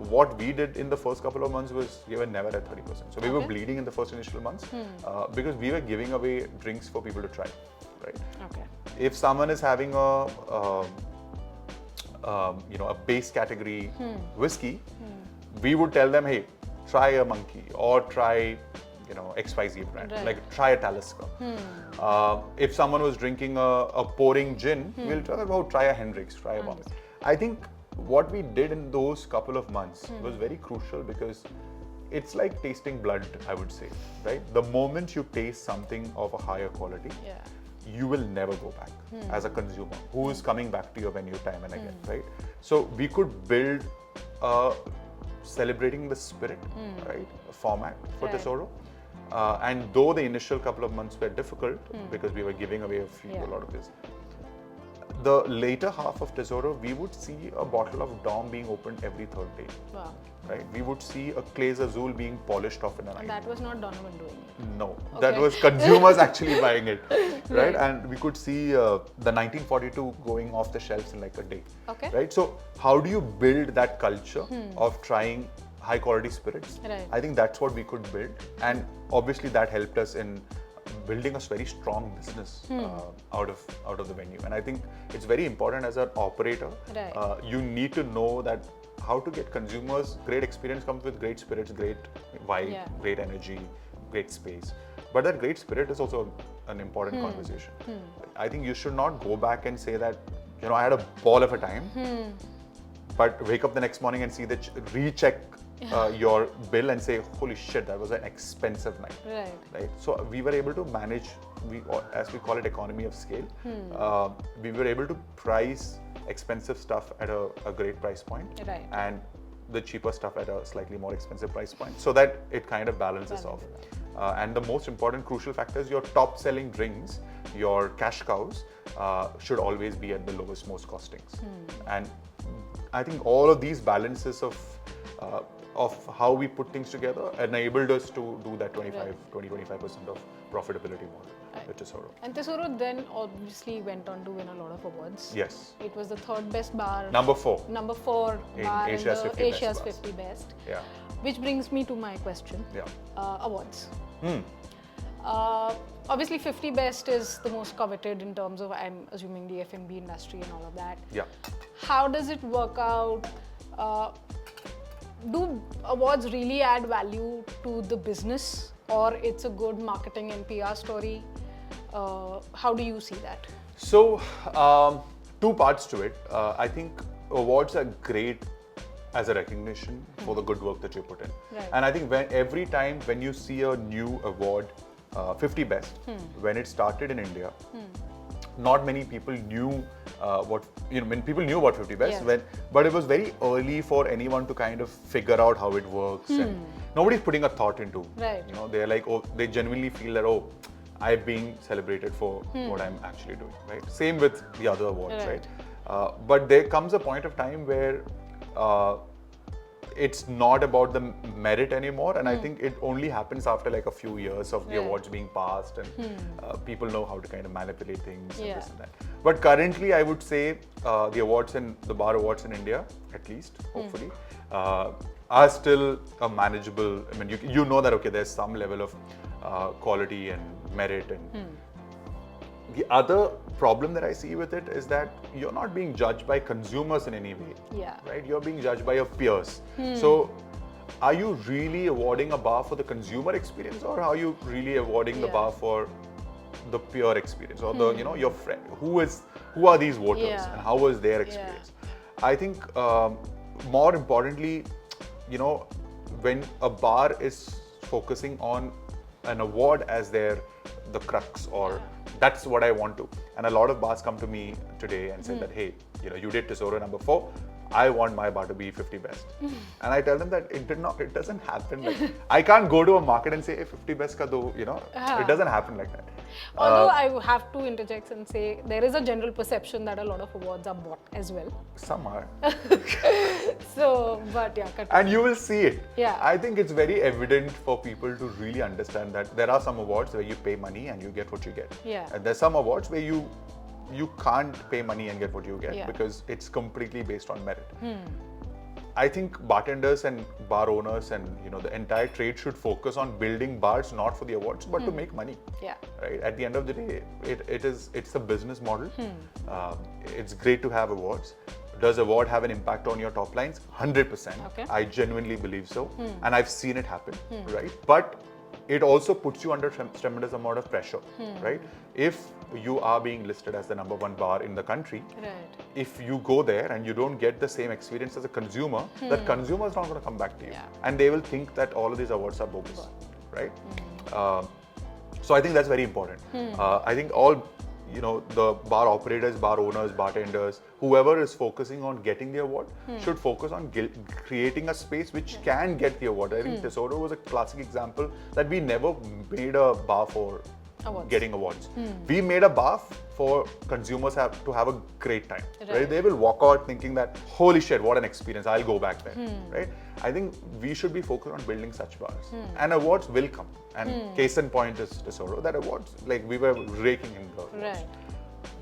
What we did in the first couple of months was we were never at 30%. So we were bleeding in the first initial months because we were giving away drinks for people to try, right? Okay. If someone is having a base category whiskey, we would tell them, hey, try a Monkey or try XYZ brand, Right. like try a Talisker. If someone was drinking a pouring gin, we'll tell them, oh, try a Hendrix, try a Bombay. I think what we did in those couple of months was very crucial because it's like tasting blood, I would say, right? The moment you taste something of a higher quality, you will never go back as a consumer who is coming back to your venue time and again, right? So we could build a celebrating the spirit, right, format for Right. Tesouro. And though the initial couple of months were difficult because we were giving away a lot of this, the later half of Tesouro, we would see a bottle of Dom being opened every third day. Wow. Right? We would see a Clays Azul being polished off in a night. And that was not Donovan doing it. No, that Okay. was consumers actually buying it, right? Right. And we could see the 1942 going off the shelves in like a day, Okay. right? So how do you build that culture of trying high quality spirits? Right. I think that's what we could build, and obviously that helped us in building a very strong business out of the venue. And I think it's very important as an operator. Right. You need to know that how to get consumers. Great experience comes with great spirits, great vibe, great energy, great space. But that great spirit is also an important conversation. I think you should not go back and say that, I had a ball of a time, but wake up the next morning and see the recheck your bill and say, holy shit, that was an expensive night. Right. So we were able to manage, as we call it, economy of scale. We were able to price expensive stuff at a great price point, Right. and the cheaper stuff at a slightly more expensive price point, so that it kind of balances off. And the most important crucial factor is your top selling drinks, your cash cows, should always be at the lowest, most costings. And I think all of these balances of how we put things together enabled us to do that 20-25% of profitability model with Tesouro. And Tesouro then obviously went on to win a lot of awards. Yes. It was the third best bar. Number 4. Number 4 In bar Asia's in the 50 best Asia's bars. 50 best. Yeah. Which brings me to my question. Yeah. Awards. Obviously 50 best is the most coveted in terms of, I'm assuming, the F&B industry and all of that. Yeah. How does it work out? Do awards really add value to the business, or it's a good marketing and PR story? How do you see that? So, 2 parts to it. I think awards are great as a recognition for the good work that you put in. Right. And I think every time when you see a new award, 50 Best, when it started in India, not many people knew people knew about 50 Best, Yes. but it was very early for anyone to kind of figure out how it works, and nobody's putting a thought into. Right. They're like, they genuinely feel that, I'm being celebrated for what I'm actually doing, right? Same with the other awards, Right. right? But there comes a point of time where it's not about the merit anymore, and I think it only happens after like a few years of the Right. awards being passed, and people know how to kind of manipulate things and Yeah. this and that. But currently, I would say the awards and the bar awards in India, at least, hopefully, are still a manageable. I mean, you know that there's some level of quality and merit, and the other problem that I see with it is that you're not being judged by consumers in any way. Yeah. Right? You're being judged by your peers. So, are you really awarding a bar for the consumer experience, or are you really awarding the Yeah. bar for the pure experience or the your friend who are these voters Yeah. and how was their experience. I think more importantly, when a bar is focusing on an award as the crux or that's what I want to, and a lot of bars come to me today and say that, hey, you did Tesouro number 4, I want my bar to be 50 best. And I tell them that it doesn't happen like I can't go to a market and say, hey, 50 best ka do, it doesn't happen like that. Although I have to interject and say there is a general perception that a lot of awards are bought as well. Some are. So, but yeah. And you will see it. Yeah. I think it's very evident for people to really understand that there are some awards where you pay money and you get what you get. Yeah. And there's some awards where you can't pay money and get what you get because it's completely based on merit. I think bartenders and bar owners and the entire trade should focus on building bars not for the awards but to make money. Yeah. Right. At the end of the day, it's a business model. It's great to have awards. Does award have an impact on your top lines? 100%. Okay. I genuinely believe so, and I've seen it happen. Right. But it also puts you under tremendous amount of pressure. Right. If you are being listed as the number 1 bar in the country, if you go there and you don't get the same experience as a consumer, that consumer is not going to come back to you, and they will think that all of these awards are bogus, right? So I think that's very important. I think all the bar operators, bar owners, bartenders, whoever is focusing on getting the award should focus on creating a space which can get the award. I think Tesouro was a classic example that we never made a bar for getting awards. We made a bar for consumers to have a great time. Right? They will walk out thinking that, holy shit, what an experience, I'll go back there. Right? I think we should be focused on building such bars. And awards will come. And case in point is Tesouro, that awards, like we were raking in the awards. Right.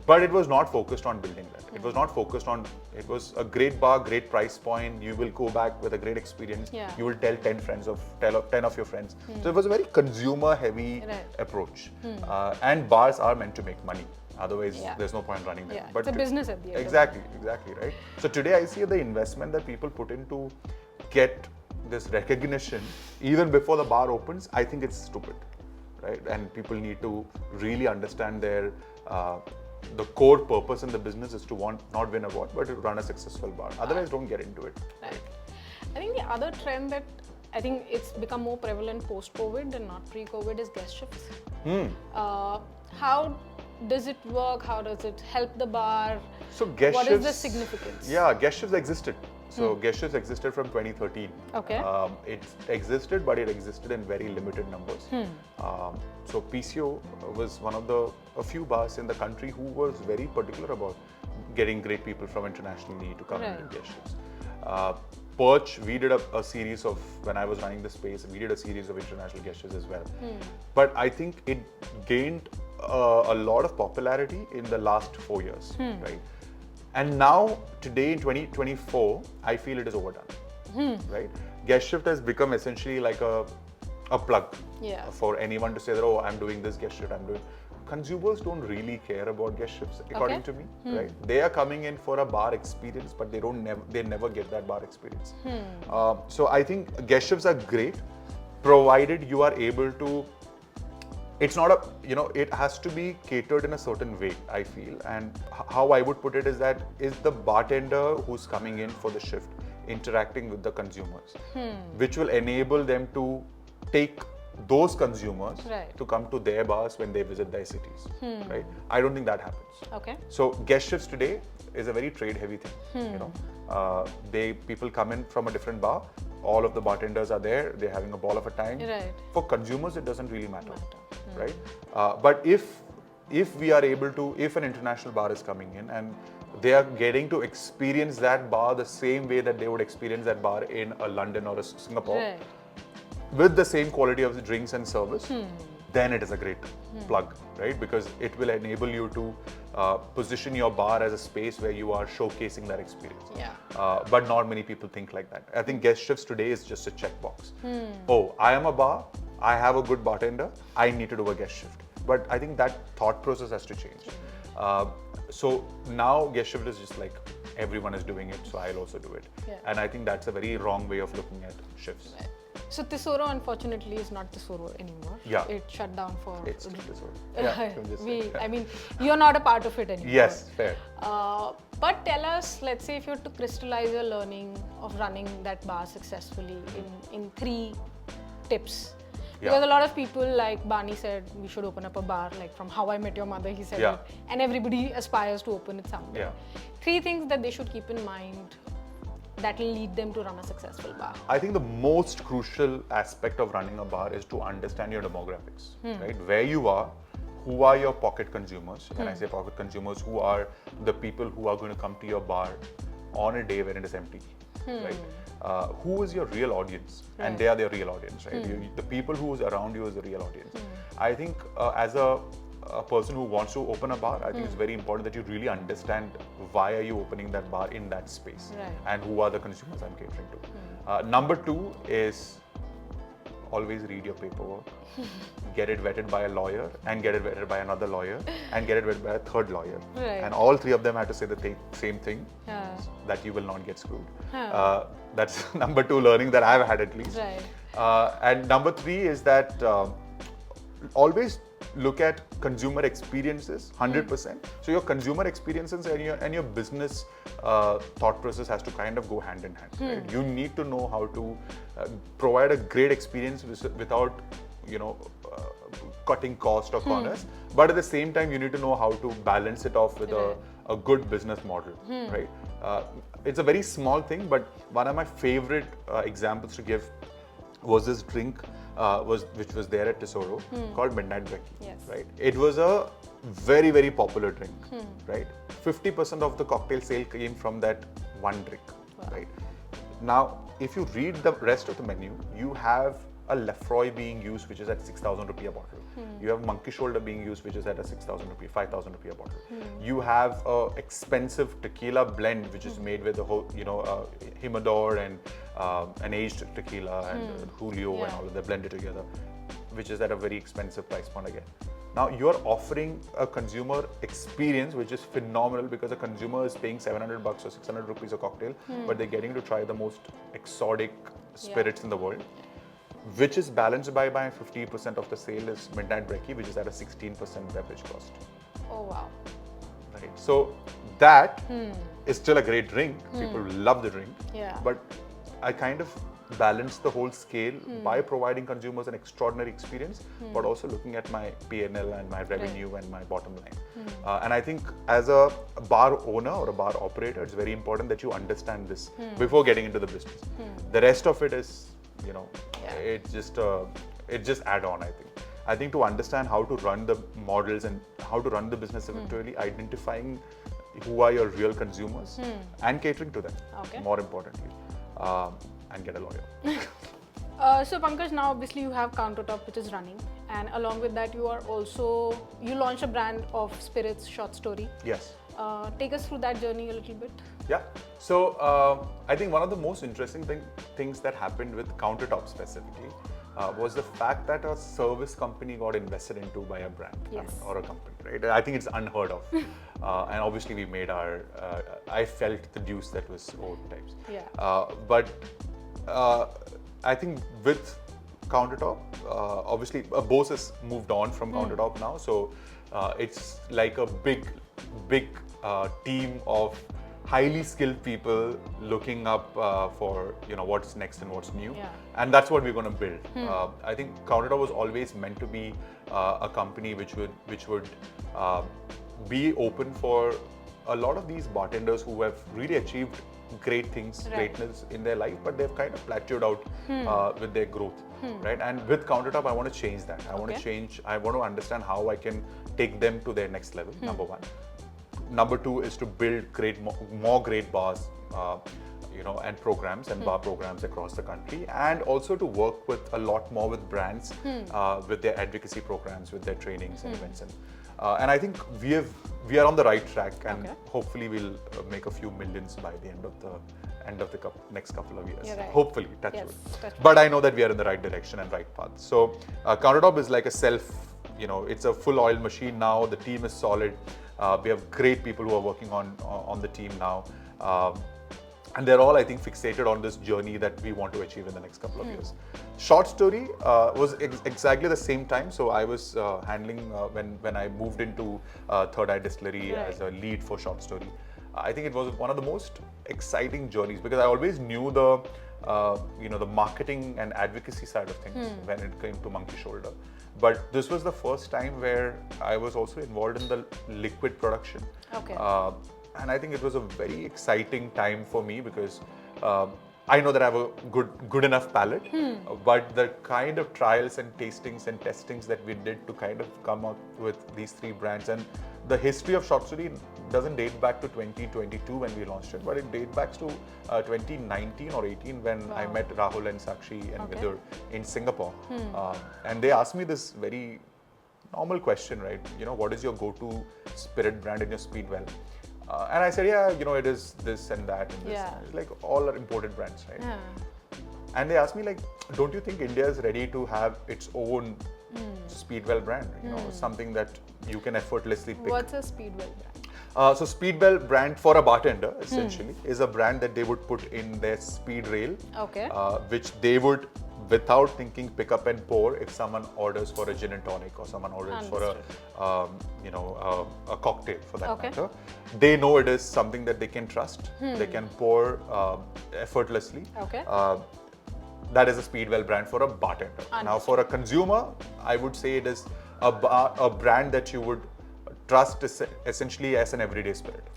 But it was not focused on building that. It was not focused on, it was a great bar, great price point. You will go back with a great experience. Yeah. You will tell 10 of your friends. So it was a very consumer heavy approach. And bars are meant to make money. Otherwise, there's no point running them. Yeah. But it's a business at the end. Exactly, right? So today I see the investment that people put in to get this recognition even before the bar opens. I think it's stupid, right? And people need to really understand the core purpose in the business is to not win award, but to run a successful bar. Otherwise, don't get into it. Right. I think the other trend that I think it's become more prevalent post-COVID and not pre-COVID is guest shifts. How does it work? How does it help the bar? So guest what shifts, is the significance? Yeah, guest shifts existed. So guest shifts existed from 2013. Okay. It existed, but it existed in very limited numbers. So PCO was one of a few bars in the country who was very particular about getting great people from internationally to come and do guest shifts. Perch, we did a series of, when I was running the space, we did a series of international guest shifts as well. But I think it gained a lot of popularity in the last 4 years, right? And now, today in 2024, I feel it is overdone, right? Guest shift has become essentially like a plug for anyone to say that, oh, I'm doing this guest shift, Consumers don't really care about guest shifts, according to me, right? They are coming in for a bar experience, but they never get that bar experience. So I think guest shifts are great, provided you are able to. It's not it has to be catered in a certain way, I feel. And how I would put it is that is the bartender who's coming in for the shift interacting with the consumers, which will enable them to take those consumers to come to their bars when they visit their cities, right? I don't think that happens. Okay. So guest shifts today is a very trade heavy thing, people come in from a different bar, all of the bartenders are there, they're having a ball of a time. Right. For consumers, it doesn't really matter. Right? But if we are able to, if an international bar is coming in and they are getting to experience that bar the same way that they would experience that bar in a London or a Singapore, with the same quality of the drinks and service, then it is a great plug, right? Because it will enable you to position your bar as a space where you are showcasing that experience. But not many people think like that. I think guest shifts today is just a checkbox. Oh, I am a bar, I have a good bartender, I need to do a guest shift. But I think that thought process has to change. So now guest shift is just like everyone is doing it, so I'll also do it. Yeah. And I think that's a very wrong way of looking at shifts. Right. So Tesouro, unfortunately, is not Tesouro anymore. Yeah. It shut down for. It's still Tesouro. Yeah, I'm just saying. I mean, you're not a part of it anymore. Yes, fair. But tell us, let's say if you were to crystallize your learning of running that bar successfully in 3 tips. Yeah. Because a lot of people, like Barney said, we should open up a bar, like from How I Met Your Mother, he said Yeah. it, and everybody aspires to open it someday. Yeah. 3 things that they should keep in mind that will lead them to run a successful bar. I think the most crucial aspect of running a bar is to understand your demographics, right? Where you are, who are your pocket consumers? When I say pocket consumers, who are the people who are going to come to your bar on a day when it is empty, right? Who is your real audience? And they are their real audience, right? The people who is around you is the real audience. I think as a person who wants to open a bar, I think it's very important that you really understand why are you opening that bar in that space, Right. and who are the consumers I'm catering to. Number 2 is always read your paperwork, get it vetted by a lawyer, and get it vetted by another lawyer, and get it vetted by a third lawyer. Right. And all 3 of them have to say the same thing, Yeah. that you will not get screwed. Huh. That's number 2 learning that I've had at least. Right. And number 3 is that always look at consumer experiences 100%. So your consumer experiences and your business thought process has to kind of go hand in hand. Right? You need to know how to provide a great experience without, cutting cost or corners. But at the same time, you need to know how to balance it off with a good business model, right? It's a very small thing, but one of my favorite examples to give was this drink which was there at Tesouro called Midnight Brekkie, Yes. right? It was a very, very popular drink, right? 50% of the cocktail sale came from that one drink, right? Now, if you read the rest of the menu, you have a Lefroy being used, which is at 6,000 rupee a bottle. You have Monkey Shoulder being used, which is at a 6,000 rupee, 5,000 rupee a bottle. You have a expensive tequila blend, which is made with a whole, Himador and an aged tequila and Julio and all of that blended together, which is at a very expensive price point again. Now you're offering a consumer experience which is phenomenal because a consumer is paying 700 bucks or 600 rupees a cocktail, but they're getting to try the most exotic spirits in the world, which is balanced by 50% of the sale is Midnight Brekkie, which is at a 16% beverage cost. Oh wow. Right. So that is still a great drink. People love the drink. Yeah. But I kind of balance the whole scale by providing consumers an extraordinary experience, but also looking at my P&L and my revenue and my bottom line. And I think as a bar owner or a bar operator, it's very important that you understand this before getting into the business. The rest of it is, it's just add on, I think. I think to understand how to run the models and how to run the business effectively, identifying who are your real consumers and catering to them, more importantly, and get a lawyer. So Pankaj, now obviously you have CounterTop, which is running, and along with that you launched a brand of spirits, Short Story. Yes. Take us through that journey a little bit. Yeah. So I think one of the most interesting things that happened with CounterTop specifically was the fact that a service company got invested into by a brand or a company, right? I think it's unheard of. And obviously we made I felt the dues that was owed types. Yeah. But I think with CounterTop, obviously Bose has moved on from CounterTop now. So it's like a big team of highly skilled people looking up for what's next and what's new, and that's what we're going to build. I think CounterTop was always meant to be a company which would be open for a lot of these bartenders who have really achieved great things, greatness in their life, but they've kind of plateaued out with their growth, right? And with CounterTop, I want to change that. I want to change. I want to understand how I can take them to their next level. Number one. Number two is to build more great bars, and programs and bar programs across the country, and also to work with a lot more with brands, with their advocacy programs, with their trainings and events, and I think we are on the right track, and hopefully we'll make a few millions by the end of the next couple of years. Hopefully, touch wood. But I know that we are in the right direction and right path. So CounterTop is like it's a full oil machine now. The team is solid. We have great people who are working on the team now, And they're all, I think, fixated on this journey that we want to achieve in the next couple of years. Short Story was exactly the same time. So I was handling when I moved into Third Eye Distillery as a lead for Short Story. I think it was one of the most exciting journeys because I always knew the the marketing and advocacy side of things when it came to Monkey Shoulder. But this was the first time where I was also involved in the liquid production. Okay. And I think it was a very exciting time for me because I know that I have a good enough palate, but the kind of trials and tastings and testings that we did to kind of come up with these three brands, and the history of Short Story doesn't date back to 2022 when we launched it, but it dates back to 2019 or 18 when I met Rahul and Sakshi and Vidur in Singapore. And they asked me this very normal question, right? What is your go-to spirit brand in your Speedwell? And I said, it is this and that and this. Yeah. And it's like all are imported brands, right? Yeah. And they asked me don't you think India is ready to have its own Speedwell brand? Something that you can effortlessly pick. What's a Speedwell brand? So Speedwell brand for a bartender essentially is a brand that they would put in their speed rail, which they would, without thinking, pick up and pour if someone orders for a gin and tonic or someone orders for a cocktail for that matter. They know it is something that they can trust. They can pour effortlessly. That is a Speedwell brand for a bartender. Now for a consumer, I would say it is a brand that you would trust essentially as an everyday spirit.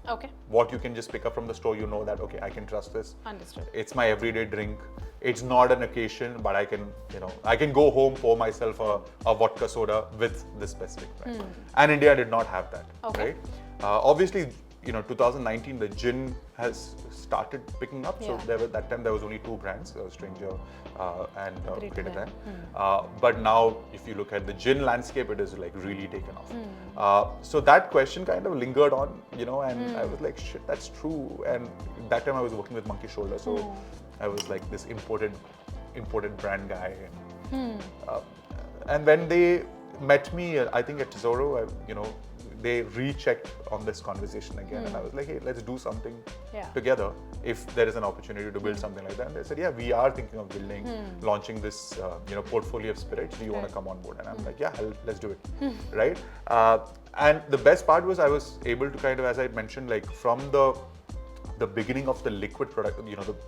What you can just pick up from the store, that, okay, I can trust this. Understood. It's my everyday drink. It's not an occasion, but I can go home, pour myself a vodka soda with this specific brand. And India did not have that, right? Obviously, 2019, the gin has started picking up. So that time there was only two brands, Stranger and Greater Than. But now, if you look at the gin landscape, it is like really taken off. So that question kind of lingered on, and I was like, shit, that's true. And that time I was working with Monkey Shoulder, so I was like this imported brand guy. And when they met me, I think at Tesouro, they rechecked on this conversation again, and I was like, hey, let's do something together if there is an opportunity to build something like that. And they said, yeah, we are thinking of launching this portfolio of spirits. Do you want to come on board? And I'm like, yeah, let's do it, right? And the best part was I was able to kind of, as I mentioned, like from the beginning of the liquid product,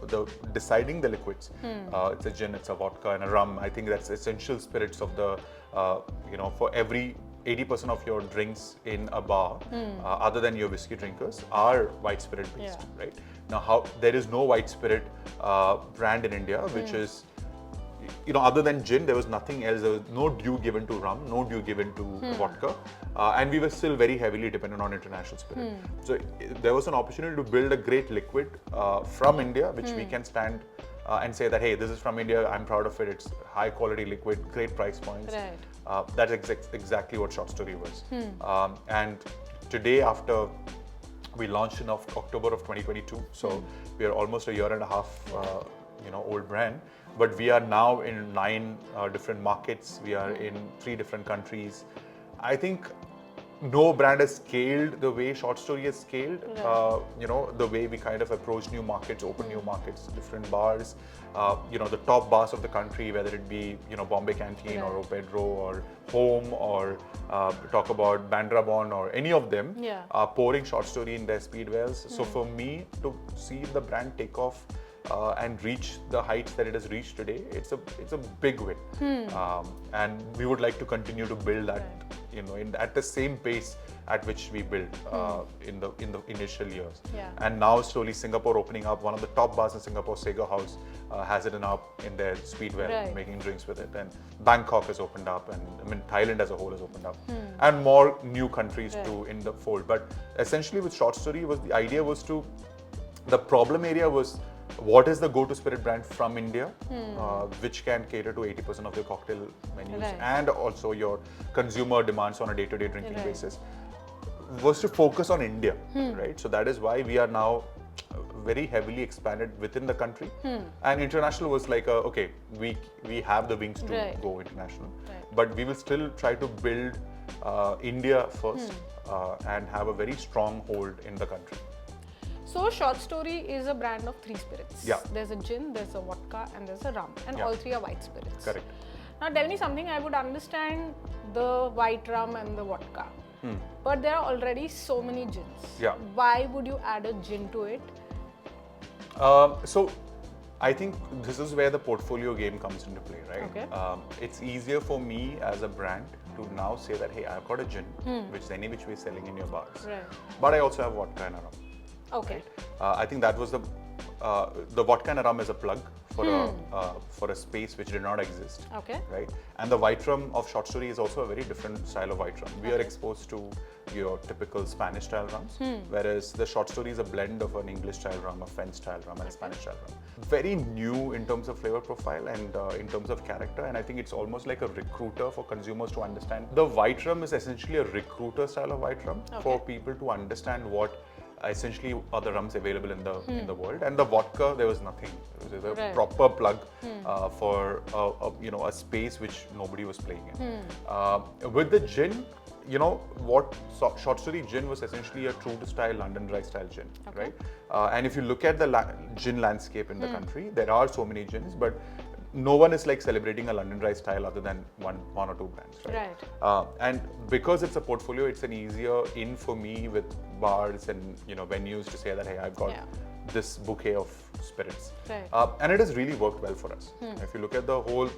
the deciding the liquids. It's a gin, it's a vodka, and a rum. I think that's essential spirits of the, for every 80% of your drinks in a bar, other than your whiskey drinkers, are white spirit based, right? Now, there is no white spirit brand in India, which is, other than gin, there was nothing else. There was no due given to rum, no due given to vodka, and we were still very heavily dependent on international spirit. So there was an opportunity to build a great liquid from India, which we can stand and say that, hey, this is from India, I'm proud of it, it's high quality liquid, great price points. That's exactly what Short Story was. And today, after we launched in October of 2022, so we are almost a year and a half old brand, but we are now in 9 different markets. We are in 3 different countries. I think no brand has scaled the way Short Story has scaled. The way we kind of approach new markets, open new markets, different bars, the top bars of the country, whether it be, Bombay Canteen or Pedro or Home or talk about Bandra Bond or any of them are pouring Short Story in their speedwells. So for me to see the brand take off and reach the heights that it has reached today, it's a big win. And we would like to continue to build that, at the same pace at which we built in the initial years. And now slowly Singapore opening up. One of the top bars in Singapore, Sega House, has it in their speedwell, making drinks with it. And Bangkok has opened up, and Thailand as a whole has opened up, and more new countries too in the fold. But essentially, with Short Story, the idea was the problem area was, what is the go-to spirit brand from India, which can cater to 80% of your cocktail menus and also your consumer demands on a day-to-day drinking basis, was to focus on India, right? So that is why we are now very heavily expanded within the country, and international was like, okay, we have the wings to go international, but we will still try to build India first and have a very strong hold in the country. So Short Story is a brand of 3 spirits. Yeah. There's a gin, there's a vodka, and there's a rum, and Yeah. all 3 are white spirits. Correct. Now tell me something. I would understand the white rum and the vodka, but there are already so many gins. Yeah. Why would you add a gin to it? So I think this is where the portfolio game comes into play, right? Okay. It's easier for me as a brand to now say that, hey, I've got a gin, which is any which way selling in your bars, Right. but I also have vodka and a rum. Okay. I think that was the vodka and a rum is a plug for a space which did not exist. Okay. Right, and the white rum of Short Story is also a very different style of white rum. We are exposed to your typical Spanish style rums, whereas the Short Story is a blend of an English style rum, a French style rum, and a Spanish style rum. Very new in terms of flavor profile and in terms of character, and I think it's almost like a recruiter for consumers to understand. The white rum is essentially a recruiter style of white rum for people to understand what essentially are the rums available in the world. And the vodka, there was nothing. It was a proper plug for a space which nobody was playing in. With the gin, what Short Story gin was essentially a true to style London dry style gin, right? And if you look at the gin landscape in the country, there are so many gins, but no one is like celebrating a London dry style other than one or two brands, right? And because it's a portfolio, it's an easier in for me with bars and venues to say that, hey, I've got this bouquet of spirits, and it has really worked well for us. If you look at the whole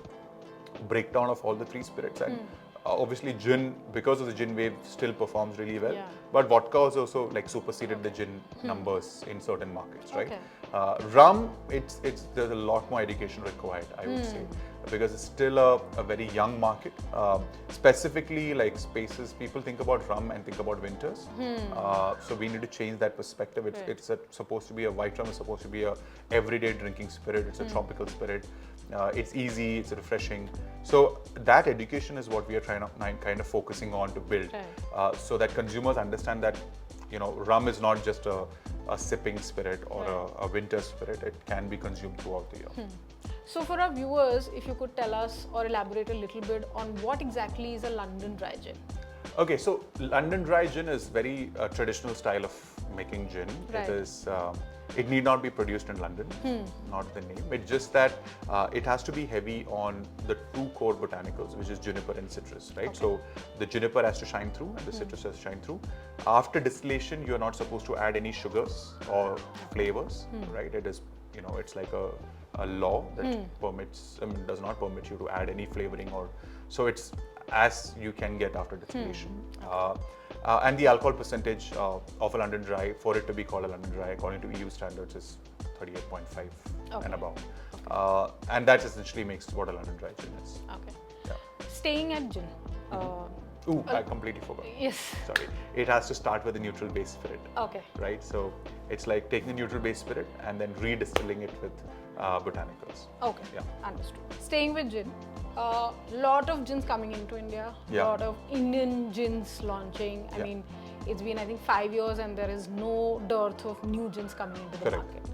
breakdown of all the 3 spirits, and obviously gin, because of the gin wave, still performs really well, but vodka has also like superseded the gin numbers in certain markets, right? Rum, there's a lot more education required, I would say, because it's still a very young market. Specifically, like spaces, people think about rum and think about winters. So we need to change that perspective. It's supposed to be a white rum, is supposed to be a everyday drinking spirit. It's a tropical spirit. It's easy, it's refreshing. So that education is what we are trying to kind of focusing on to build, so that consumers understand that rum is not just a sipping spirit or a winter spirit. It can be consumed throughout the year. So for our viewers, if you could tell us or elaborate a little bit on what exactly is a London dry gin. Okay, so London dry gin is very traditional style of making gin. Right. It is. It need not be produced in London, not the name. It's just that it has to be heavy on the 2 core botanicals, which is juniper and citrus, right? So the juniper has to shine through and the citrus has to shine through. After distillation, you're not supposed to add any sugars or flavors, right? It is, it's like a law that does not permit you to add any flavoring so it's as you can get after distillation. And the alcohol percentage of a London dry, for it to be called a London dry, according to EU standards, is 38.5 and above. And that essentially makes what a London dry gin is. Staying at gin. I completely forgot. Yes. Sorry. It has to start with a neutral base spirit. Right? So it's like taking the neutral base spirit and then redistilling it with botanicals. Understood. Staying with gin. Lot of gins coming into India. Lot of Indian gins launching. I mean, it's been, I think, 5 years and there is no dearth of new gins coming into the market.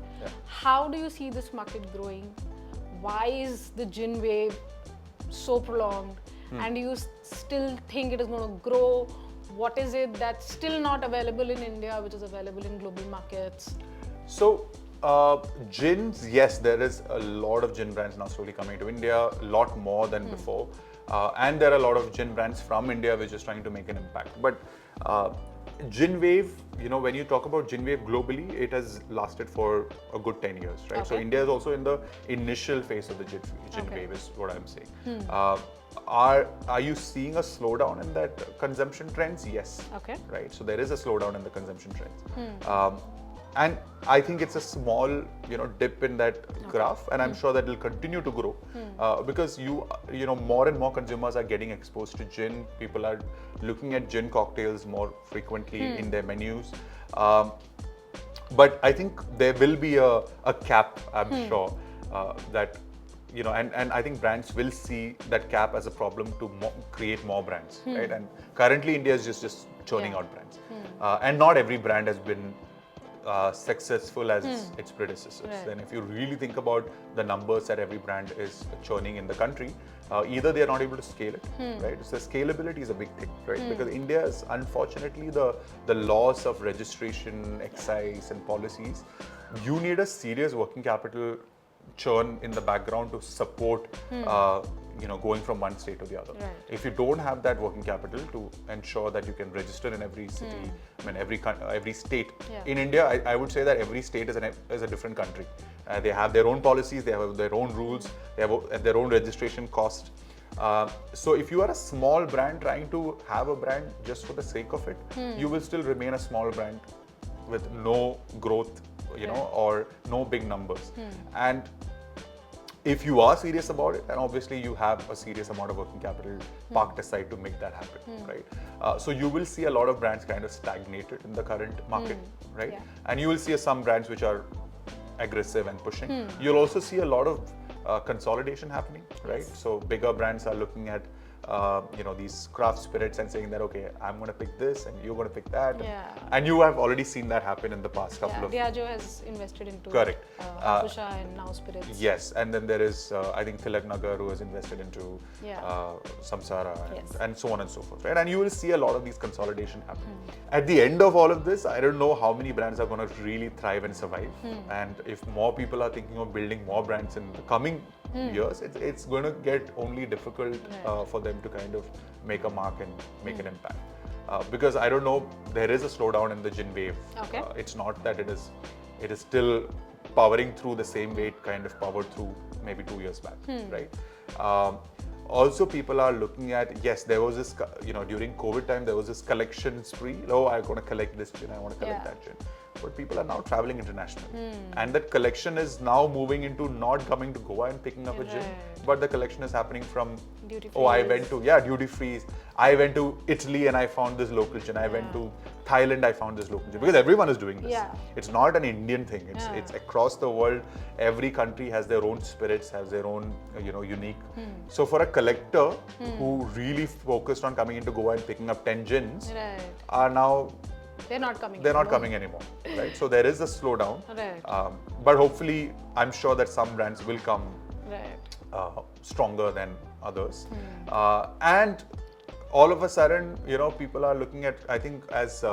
How do you see this market growing? Why is the gin wave so prolonged? And do you still think it is going to grow? What is it that's still not available in India, which is available in global markets? So, gins, yes, there is a lot of gin brands now slowly coming to India, a lot more than before. And there are a lot of gin brands from India which is trying to make an impact. But gin wave, when you talk about gin wave globally, it has lasted for a good 10 years, right? So India is also in the initial phase of the gin wave, is what I'm saying. Are you seeing a slowdown in that consumption trends? Yes. Right. So there is a slowdown in the consumption trends. And I think it's a small, dip in that graph, and I'm sure that will continue to grow because more and more consumers are getting exposed to gin. People are looking at gin cocktails more frequently in their menus. But I think there will be a cap, I'm sure, that and I think brands will see that cap as a problem to create more brands, right? And currently India is just churning out brands, and not every brand has been successful as its predecessors. Then if you really think about the numbers that every brand is churning in the country, either they are not able to scale it, right? So scalability is a big thing, right? Because India is unfortunately the laws of registration, excise, and policies. You need a serious working capital churn in the background to support going from one state to the other. Right. If you don't have that working capital to ensure that you can register in every city, I mean every state. Yeah. In India, I would say that every state is a different country. They have their own policies, they have their own rules, they have their own registration cost. So if you are a small brand trying to have a brand just for the sake of it, you will still remain a small brand with no growth, or no big numbers. And if you are serious about it, then obviously you have a serious amount of working capital parked aside to make that happen, right? So you will see a lot of brands kind of stagnated in the current market, right? Yeah. And you will see some brands which are aggressive and pushing. You'll also see a lot of consolidation happening, right? So bigger brands are looking at these craft spirits and saying that, okay, I'm going to pick this and you're going to pick that. Yeah. And you have already seen that happen in the past couple of... Diageo has invested into Correct. Hapusa and now Spirits. Yes, and then there is, I think, Tilak Nagar who has invested into Samsara and so on and so forth, right? And you will see a lot of these consolidation happen. At the end of all of this, I don't know how many brands are going to really thrive and survive. And if more people are thinking of building more brands in the coming years, it's going to get only difficult for them to kind of make a mark and make an impact. Because I don't know, there is a slowdown in the gin wave. Okay. It's not that it is still powering through the same way it kind of powered through maybe 2 years back, right? Also, people are looking at, yes, there was this, during COVID time, there was this collection spree. Oh, I'm going to collect this gin, I want to collect that gin. But people are now traveling internationally. And that collection is now moving into not coming to Goa and picking up a gin, but the collection is happening from, I went to, duty free. I went to Italy and I found this local gin. I went to Thailand, I found this local gin. Because everyone is doing this. Yeah. It's not an Indian thing. It's across the world. Every country has their own spirits, has their own, unique. So for a collector who really focused on coming into Goa and picking up 10 gins, are now... They're not coming anymore, right? So there is a slowdown. Right. But hopefully, I'm sure that some brands will come stronger than others. And all of a sudden, people are looking at, I think as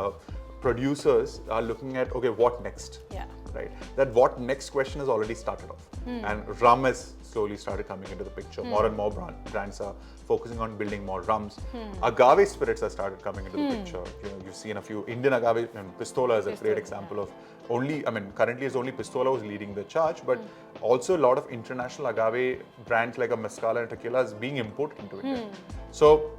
producers are looking at, okay, what next? Yeah. Right? That what next question has already started off. And rum has slowly started coming into the picture. More and more brands are focusing on building more rums. Agave spirits have started coming into the picture. You've seen a few Indian agave, Pistola is a great example of currently it's only Pistola who's leading the charge, but also a lot of international agave brands like a Mezcal and Tequila is being imported into India. So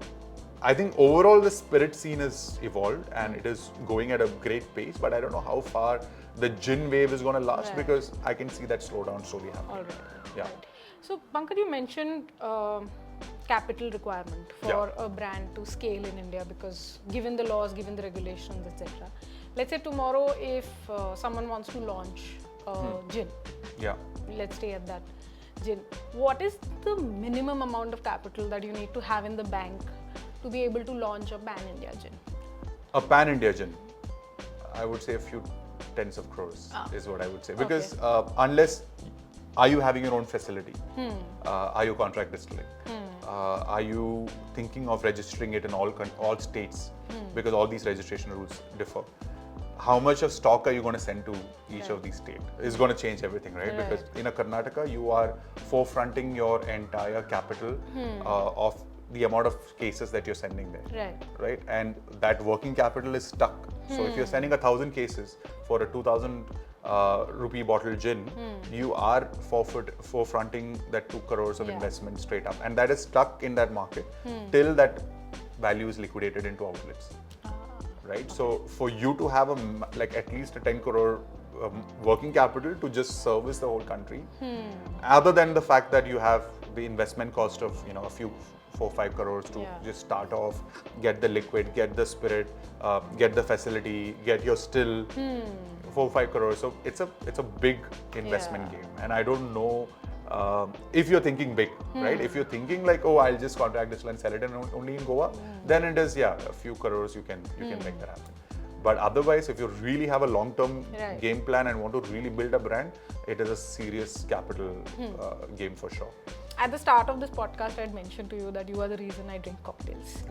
I think overall the spirit scene has evolved and it is going at a great pace, but I don't know how far the gin wave is going to last because I can see that slowdown slowly happening. All right. Yeah. Right. So, Pankaj, you mentioned capital requirement for a brand to scale in India because given the laws, given the regulations, etc. Let's say tomorrow if someone wants to launch gin, let's stay at that gin. What is the minimum amount of capital that you need to have in the bank to be able to launch a pan-India gin? A pan-India gin, I would say a few tens of crores is what I would say. Because unless, are you having your own facility? Are you contract distilling? Are you thinking of registering it in all states? Because all these registration rules differ. How much of stock are you going to send to each of these states? Is going to change everything, right? Because in a Karnataka, you are forefronting your entire capital of the amount of cases that you're sending there, right? And that working capital is stuck. So if you're sending 1,000 cases for a 2,000 rupee bottle gin, you are forefronting that 2 crores of investment straight up, and that is stuck in that market till that value is liquidated into outlets, right? So for you to have at least a 10 crore working capital to just service the whole country, other than the fact that you have the investment cost of a few 4-5 crores to just start off, get the liquid, get the spirit, get the facility, get your still, 4-5 crores. So it's a big investment game, and I don't know if you're thinking big, right? If you're thinking like, oh, I'll just contract distill and sell it only in Goa, then it is a few crores you can make that happen. But otherwise, if you really have a long-term game plan and want to really build a brand, it is a serious capital game for sure. At the start of this podcast, I had mentioned to you that you are the reason I drink cocktails.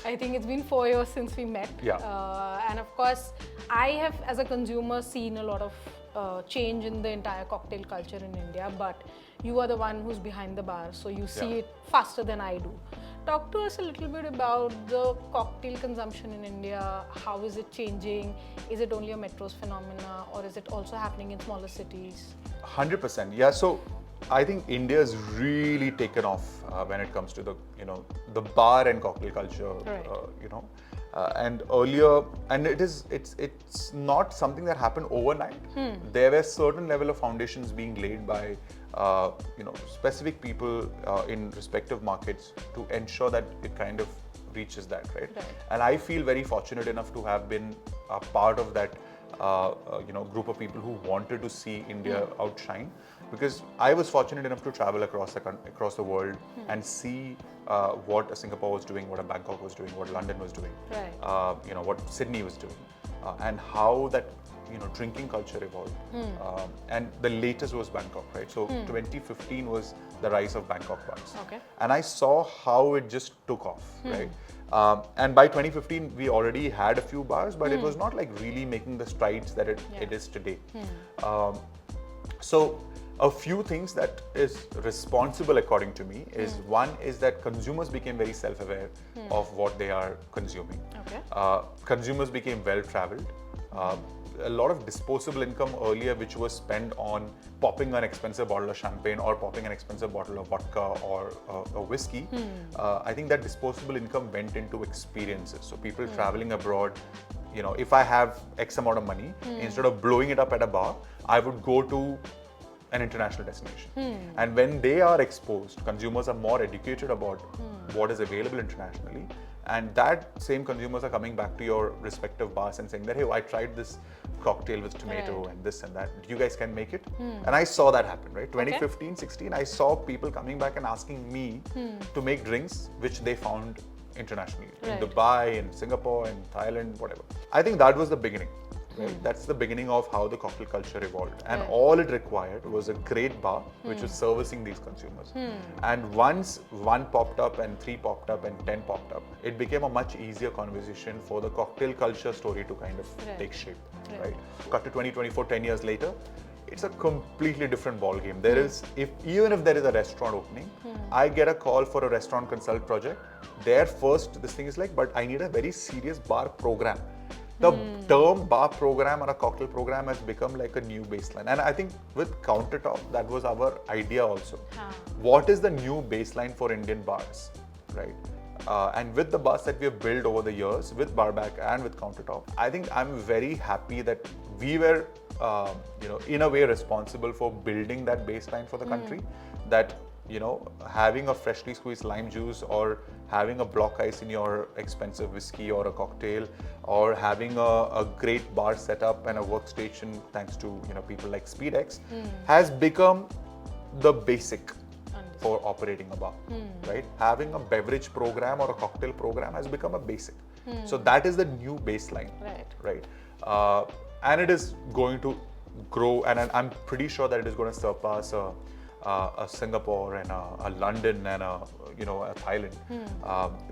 I think it's been 4 years since we met. Yeah. And of course, I have, as a consumer, seen a lot of change in the entire cocktail culture in India. But you are the one who's behind the bar, so you see it faster than I do. Talk to us a little bit about the cocktail consumption in India. How is it changing? Is it only a metros phenomena, or is it also happening in smaller cities? 100%. Yeah. So I think India's really taken off when it comes to the bar and cocktail culture. Right. And earlier, and it's not something that happened overnight. There were certain level of foundations being laid by specific people in respective markets to ensure that it kind of reaches that, right? And I feel very fortunate enough to have been a part of that group of people who wanted to see India outshine, because I was fortunate enough to travel across the world and see what Singapore was doing, what Bangkok was doing, what London was doing, what Sydney was doing, and how that drinking culture evolved. And the latest was Bangkok, right? So 2015 was the rise of Bangkok bars. Okay. And I saw how it just took off, right? And by 2015, we already had a few bars, but it was not like really making the strides that it is today. So a few things that is responsible, according to me, is one is that consumers became very self-aware of what they are consuming. Okay. Consumers became well-traveled. A lot of disposable income earlier, which was spent on popping an expensive bottle of champagne or popping an expensive bottle of vodka or a whiskey, I think that disposable income went into experiences. So people traveling abroad, if I have X amount of money, instead of blowing it up at a bar, I would go to an international destination. And when they are exposed, consumers are more educated about what is available internationally. And that same consumers are coming back to your respective bars and saying that, hey, I tried this cocktail with tomato and this and that. You guys can make it? And I saw that happen, right? 2015, 16, I saw people coming back and asking me to make drinks which they found internationally. In Dubai, in Singapore, in Thailand, whatever. I think that was the beginning. Right? That's the beginning of how the cocktail culture evolved. And all it required was a great bar which was servicing these consumers. And once one popped up and 3 popped up and 10 popped up, it became a much easier conversation for the cocktail culture story to kind of take shape. Right? Cut to 2024, 10 years later, it's a completely different ball game. There is, even if there is a restaurant opening, I get a call for a restaurant consult project. There first, this thing is like, but I need a very serious bar program. The term bar program or a cocktail program has become like a new baseline. And I think with CounterTop, that was our idea also. What is the new baseline for Indian bars, right? And with the bars that we have built over the years, with Barback and with CounterTop, I think I'm very happy that we were, in a way responsible for building that baseline for the country. That, having a freshly squeezed lime juice or having a block ice in your expensive whiskey or a cocktail, or having a great bar setup and a workstation thanks to people like SpeedX, has become the basic for operating a bar, right? Having a beverage program or a cocktail program has become a basic. So that is the new baseline, right? And it is going to grow, and I'm pretty sure that it is going to surpass a Singapore and a London and a Thailand.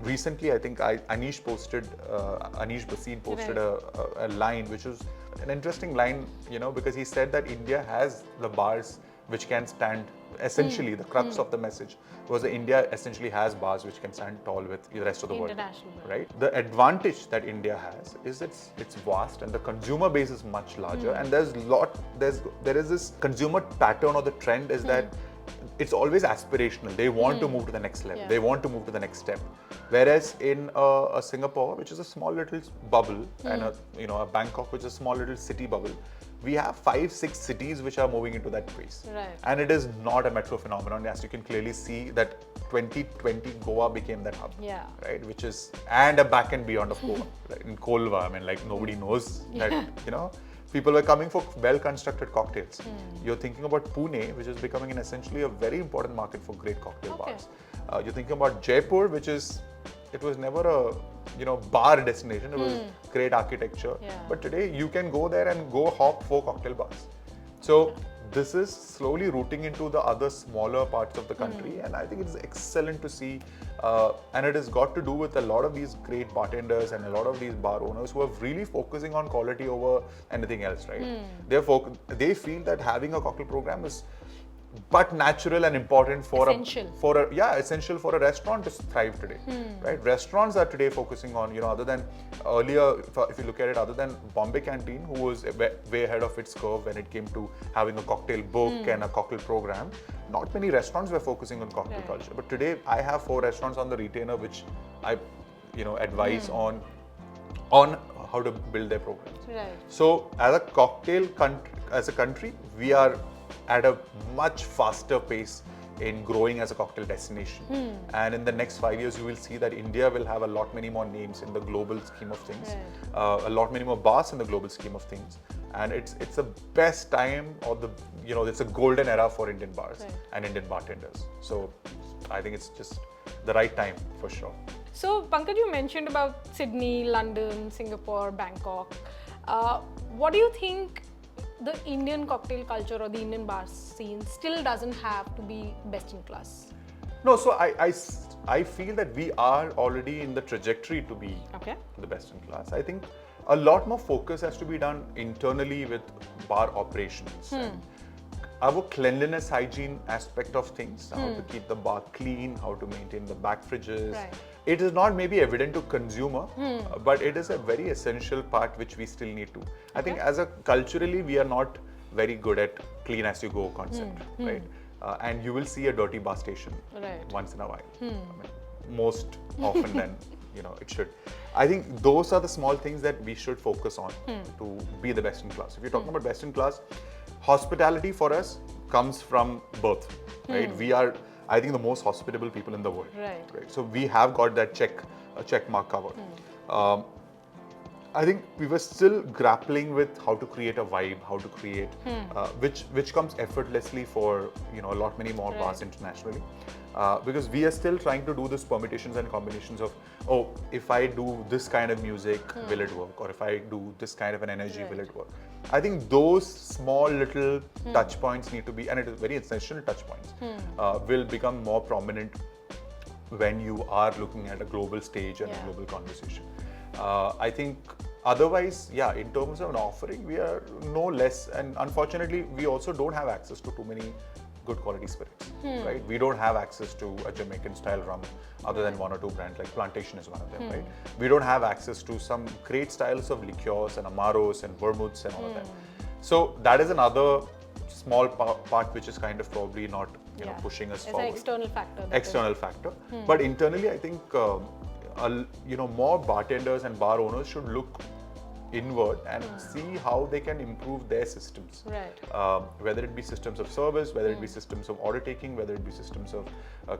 Recently, I think Anish Bhasin posted a line, which was an interesting line, because he said that India has the bars which can stand. Essentially, the crux of the message was that India essentially has bars which can stand tall with the rest of the world, right? The advantage that India has is it's vast and the consumer base is much larger, and there is this consumer pattern or the trend is that it's always aspirational. They want to move to the next level. They want to move to the next step. Whereas in a Singapore, which is a small little bubble, and a Bangkok, which is a small little city bubble, we have 5-6 cities which are moving into that space. And it is not a metro phenomenon. As you can clearly see that 2020 Goa became that hub, right? Which is, and a back and beyond of Goa. Right? In Kolva, I mean, like nobody knows that, people were coming for well-constructed cocktails. You're thinking about Pune, which is becoming essentially a very important market for great cocktail bars. You're thinking about Jaipur, it was never a bar destination. It was great architecture. But today you can go there and go hop 4 cocktail bars. So this is slowly rooting into the other smaller parts of the country, and I think it's excellent to see. And it has got to do with a lot of these great bartenders and a lot of these bar owners who are really focusing on quality over anything else, right? They feel that having a cocktail program is but natural and important for essential for a restaurant to thrive today, right? Restaurants are today focusing on, other than earlier, if you look at it, other than Bombay Canteen, who was way ahead of its curve when it came to having a cocktail book and a cocktail program, not many restaurants were focusing on cocktail culture. But today I have 4 restaurants on the retainer which I advise on how to build their programs. Right. So as a as a country, we are at a much faster pace in growing as a cocktail destination. And in the next 5 years, you will see that India will have a lot many more names in the global scheme of things, a lot many more bars in the global scheme of things. And it's the best time, or it's a golden era for Indian bars and Indian bartenders. So I think it's just the right time for sure. So Pankaj, you mentioned about Sydney, London, Singapore, Bangkok. What do you think the Indian cocktail culture or the Indian bar scene still doesn't have to be best in class? No, so I feel that we are already in the trajectory to be the best in class. I think a lot more focus has to be done internally with bar operations. And our cleanliness, hygiene aspect of things, how to keep the bar clean, how to maintain the back fridges. Right. It is not maybe evident to consumer, but it is a very essential part which we still need to. I think as a culturally, we are not very good at clean as you go concept, right? And you will see a dirty bar station once in a while. I mean, most often than it should. I think those are the small things that we should focus on to be the best in class. If you're talking about best in class, hospitality for us comes from birth, right? We are, I think, the most hospitable people in the world. Right. So we have got that check mark covered. I think we were still grappling with how to create a vibe, how to create, which comes effortlessly for a lot many more bars internationally, because we are still trying to do this permutations and combinations of, if I do this kind of music, will it work? Or if I do this kind of an energy, will it work? I think those small little touch points need to be, and it is very essential touch points, will become more prominent when you are looking at a global stage and a global conversation. I think otherwise, in terms of an offering, we are no less, and unfortunately, we also don't have access to too many good quality spirits, right? We don't have access to a Jamaican style rum other than 1 or 2 brands, like Plantation is one of them, right? We don't have access to some great styles of liqueurs and Amaros and vermouths and all of that. So that is another small part which is kind of probably not pushing us forward. It's an external factor. But internally, I think more bartenders and bar owners should look inward and see how they can improve their systems. Right. Whether it be systems of service, whether it be systems of order taking, whether it be systems of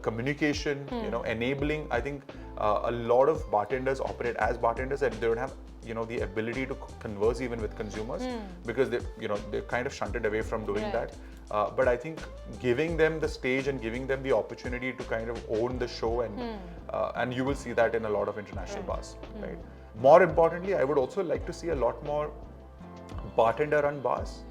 communication, enabling. I think a lot of bartenders operate as bartenders and they don't have the ability to converse even with consumers because they're kind of shunted away from doing that. But I think giving them the stage and giving them the opportunity to kind of own the show and you will see that in a lot of international bars, right? More importantly, I would also like to see a lot more bartender-run bars.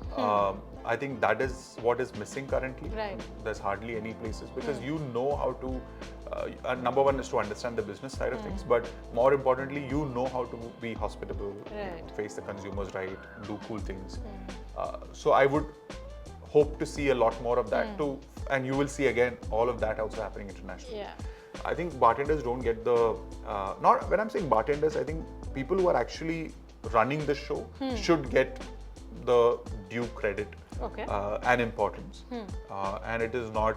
I think that is what is missing currently. Right. There's hardly any places because how to, number one is to understand the business side of things, but more importantly, how to be hospitable, face the consumers right, do cool things. So I would hope to see a lot more of that too, and you will see again all of that also happening internationally. I think bartenders don't get not when I'm saying bartenders, I think people who are actually running the show should get the due credit and importance. And it is not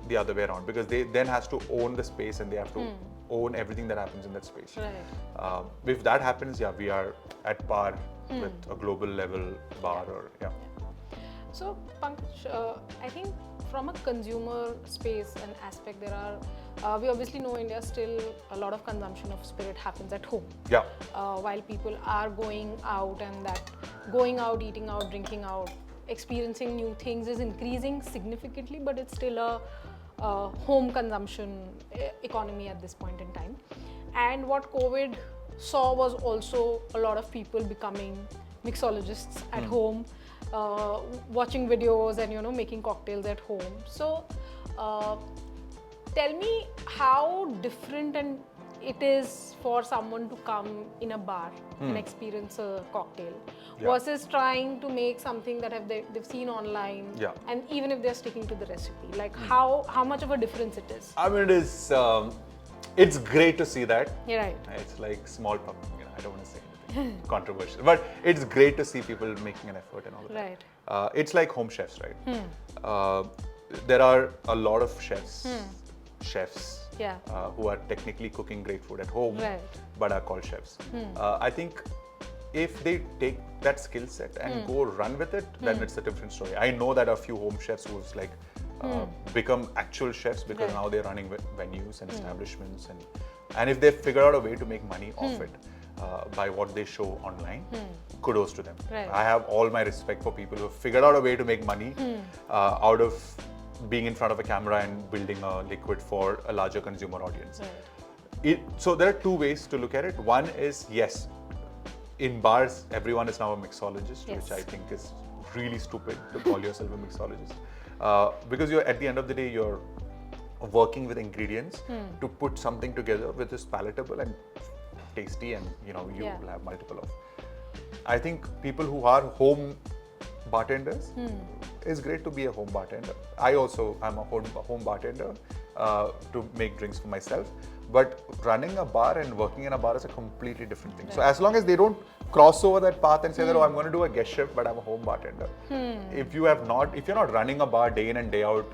the other way around because they then has to own the space and they have to own everything that happens in that space. Right. If that happens, we are at par with a global level bar So Pankaj, I think from a consumer space and aspect, there are, we obviously know India still a lot of consumption of spirit happens at home. While people are going out and that going out, eating out, drinking out, experiencing new things is increasing significantly, but it's still a home consumption economy at this point in time. And what COVID saw was also a lot of people becoming mixologists at home, watching videos and making cocktails at home. So tell me how different and it is for someone to come in a bar and experience a cocktail versus trying to make something that they've seen online, and even if they're sticking to the recipe, like how much of a difference it is. I mean, it is. It's great to see that. You're right. It's like small talk. I don't want to say anything controversial, but it's great to see people making an effort and all of that. Right. It's like home chefs, right? There are a lot of chefs who are technically cooking great food at home, but are called chefs. I think if they take that skill set and go run with it, then it's a different story. I know that a few home chefs who's like become actual chefs because now they're running venues and establishments, and if they figure out a way to make money off it by what they show online, kudos to them. I have all my respect for people who have figured out a way to make money out of being in front of a camera and building a liquid for a larger consumer audience. So there are two ways to look at it. One is, yes, in bars, everyone is now a mixologist, which I think is really stupid to call yourself a mixologist. Because you're, at the end of the day, you're working with ingredients to put something together which is palatable and tasty, and you will have multiple of. I think people who are home bartenders, it's great to be a home bartender. I also am a home bartender to make drinks for myself. But running a bar and working in a bar is a completely different thing. So as long as they don't cross over that path and say that, oh, I'm going to do a guest shift, but I'm a home bartender. If you're not running a bar day in and day out,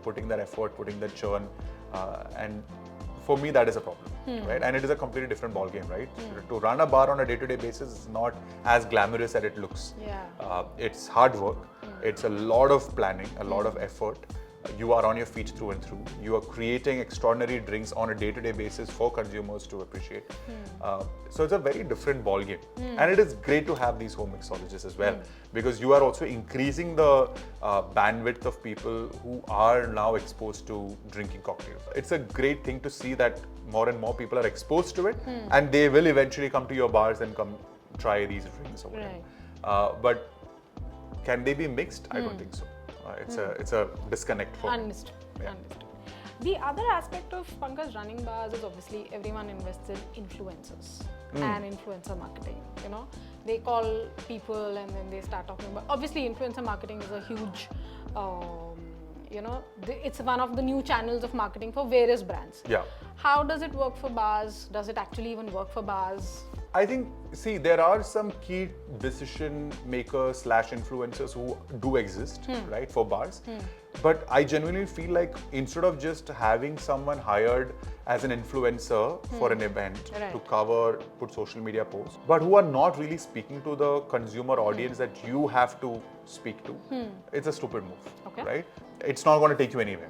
putting that effort, putting that churn, and for me that is a problem, right? And it is a completely different ball game, right? To run a bar on a day-to-day basis is not as glamorous as it looks. It's hard work. It's a lot of planning, a lot of effort. You are on your feet through and through. You are creating extraordinary drinks on a day-to-day basis for consumers to appreciate. So it's a very different ball game. And it is great to have these home mixologists as well, because you are also increasing the bandwidth of people who are now exposed to drinking cocktails. It's a great thing to see that more and more people are exposed to it, and they will eventually come to your bars and come try these drinks or whatever. But can they be mixed? I don't think so. It's a disconnect for me. Understood. The other aspect of Pankaj running bars is obviously everyone invests in influencers and influencer marketing. They call people and then they start talking about. Obviously, influencer marketing is a huge. It's one of the new channels of marketing for various brands. How does it work for bars? Does it actually even work for bars? I think, there are some key decision makers / influencers who do exist, right, for bars. But I genuinely feel like instead of just having someone hired as an influencer for an event to cover, put social media posts, but who are not really speaking to the consumer audience that you have to speak to, it's a stupid move, right? It's not going to take you anywhere.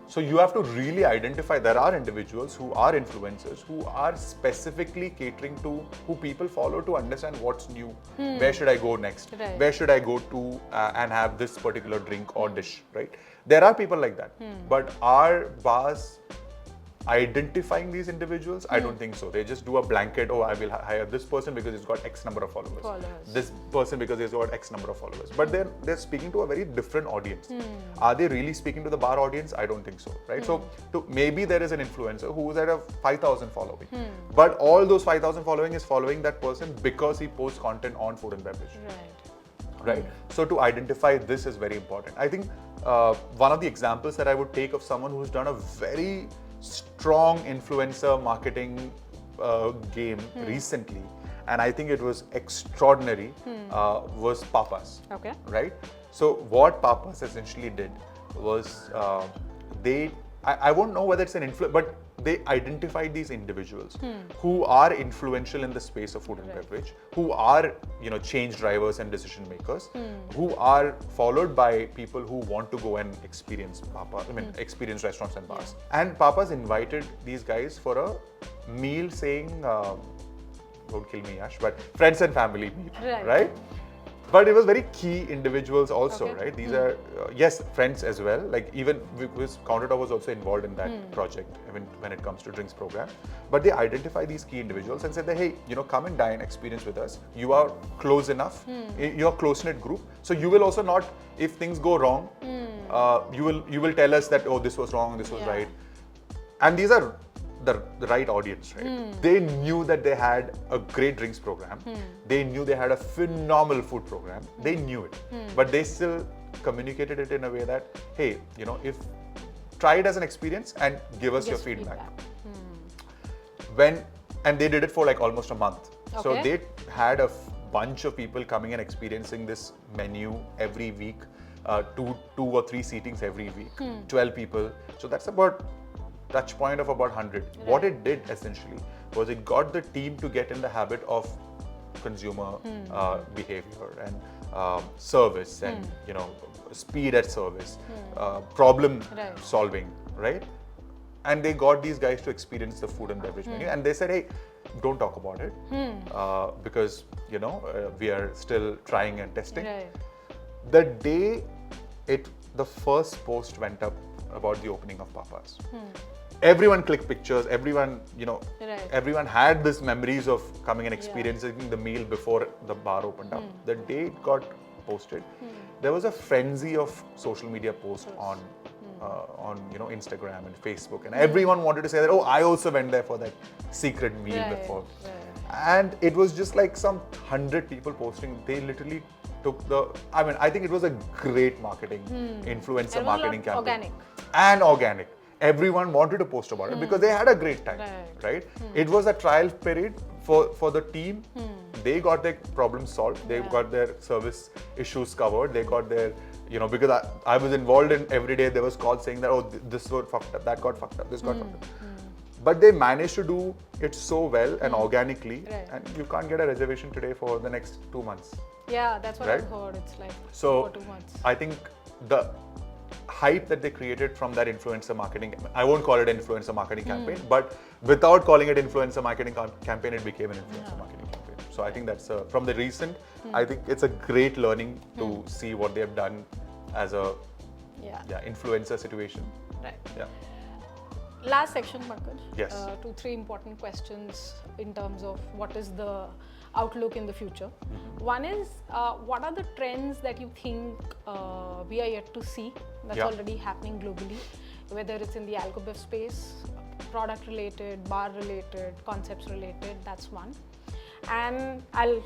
So you have to really identify, there are individuals who are influencers who are specifically catering to who people follow to understand what's new. Where should I go next? Where should I go to and have this particular drink or dish, right? There are people like that. But are bars identifying these individuals? I don't think so. They just do a blanket, oh, I will hire this person because he's got X number of followers. This person because he's got X number of followers. But they're speaking to a very different audience. Are they really speaking to the bar audience? I don't think so, right? So maybe there is an influencer who is at a 5,000 following, but all those 5,000 following is following that person because he posts content on food and beverage. Right? So to identify this is very important. I think one of the examples that I would take of someone who's done a very strong influencer marketing game recently, and I think it was extraordinary, was Papas. Right? So what Papas essentially did was I won't know whether it's an influence, but they identified these individuals who are influential in the space of food and beverage, who are change drivers and decision makers, who are followed by people who want to go and experience experience restaurants and bars. And Papa's invited these guys for a meal, saying, don't kill me, Yash, but friends and family meal, right? But it was very key individuals also, Okay. right? These are, yes, friends as well. Like even because CounterTop was also involved in that project, even when it comes to drinks program. But they identify these key individuals and said that, hey, come and dine, experience with us. You are close enough. You're a close-knit group. So you will also not, if things go wrong, you will tell us that, oh, this was wrong, this was right. And these are the right audience, right? They knew that they had a great drinks program. They knew they had a phenomenal food program. They knew it. But they still communicated it in a way that, hey, if try it as an experience and give us your feedback. And they did it for like almost a month. So Okay. they had a bunch of people coming and experiencing this menu every week, two or three seatings every week, 12 people. So that's about touch point of about 100. Right. What it did essentially was it got the team to get in the habit of consumer behavior and service and speed at service, problem Right. solving, right? And they got these guys to experience the food and beverage menu, and they said, hey, don't talk about it because we are still trying and testing. Right. The day the first post went up about the opening of Papa's, everyone clicked pictures. Everyone, Right. everyone had these memories of coming and experiencing the meal before the bar opened up. The day it got posted, there was a frenzy of social media posts on Instagram and Facebook, and everyone wanted to say that, oh, I also went there for that secret meal Right. before. Right. And it was just like some 100 people posting. They literally took I think it was a great marketing, influencer And it was a marketing lot campaign. organic. And organic. Everyone wanted to post about it because they had a great time, right? It was a trial period for the team. They got their problems solved. They got their service issues covered. They got their, because I was involved in every day, there was calls saying that, oh, this got fucked up, that got fucked up, this got fucked up. But they managed to do it so well and organically, Right. and you can't get a reservation today for the next 2 months. Yeah, that's what Right? I've heard. It's like So 4 to 2 months. I think the hype that they created from that influencer marketing, I won't call it an influencer marketing campaign, but without calling it influencer marketing campaign, it became an influencer marketing campaign. So I think that's from the recent, I think it's a great learning to see what they have done as a influencer situation. Right. Yeah. Last section, Pankaj. Yes. 2-3 important questions in terms of what is the outlook in the future. One is, what are the trends that you think we are yet to see that's already happening globally, whether it's in the alcobev space, product related, bar related, concepts related, that's one. And I'll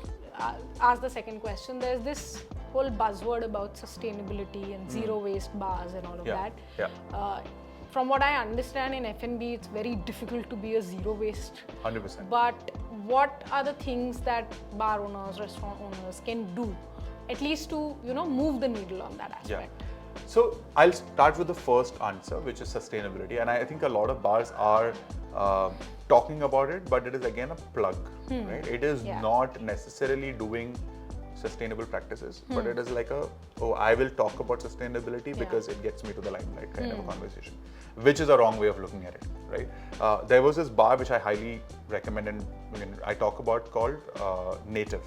ask the second question. There's this whole buzzword about sustainability and zero waste bars and all of that. Yeah. From what I understand, in F&B, it's very difficult to be a zero waste. 100%. But what are the things that bar owners, restaurant owners can do, at least to move the needle on that aspect? Yeah. So I'll start with the first answer, which is sustainability, and I think a lot of bars are talking about it, but it is again a plug, right? It is not necessarily doing sustainable practices, but it is like I will talk about sustainability because it gets me to the limelight kind of a conversation, which is a wrong way of looking at it, right? There was this bar which I highly recommend and I talk about called Native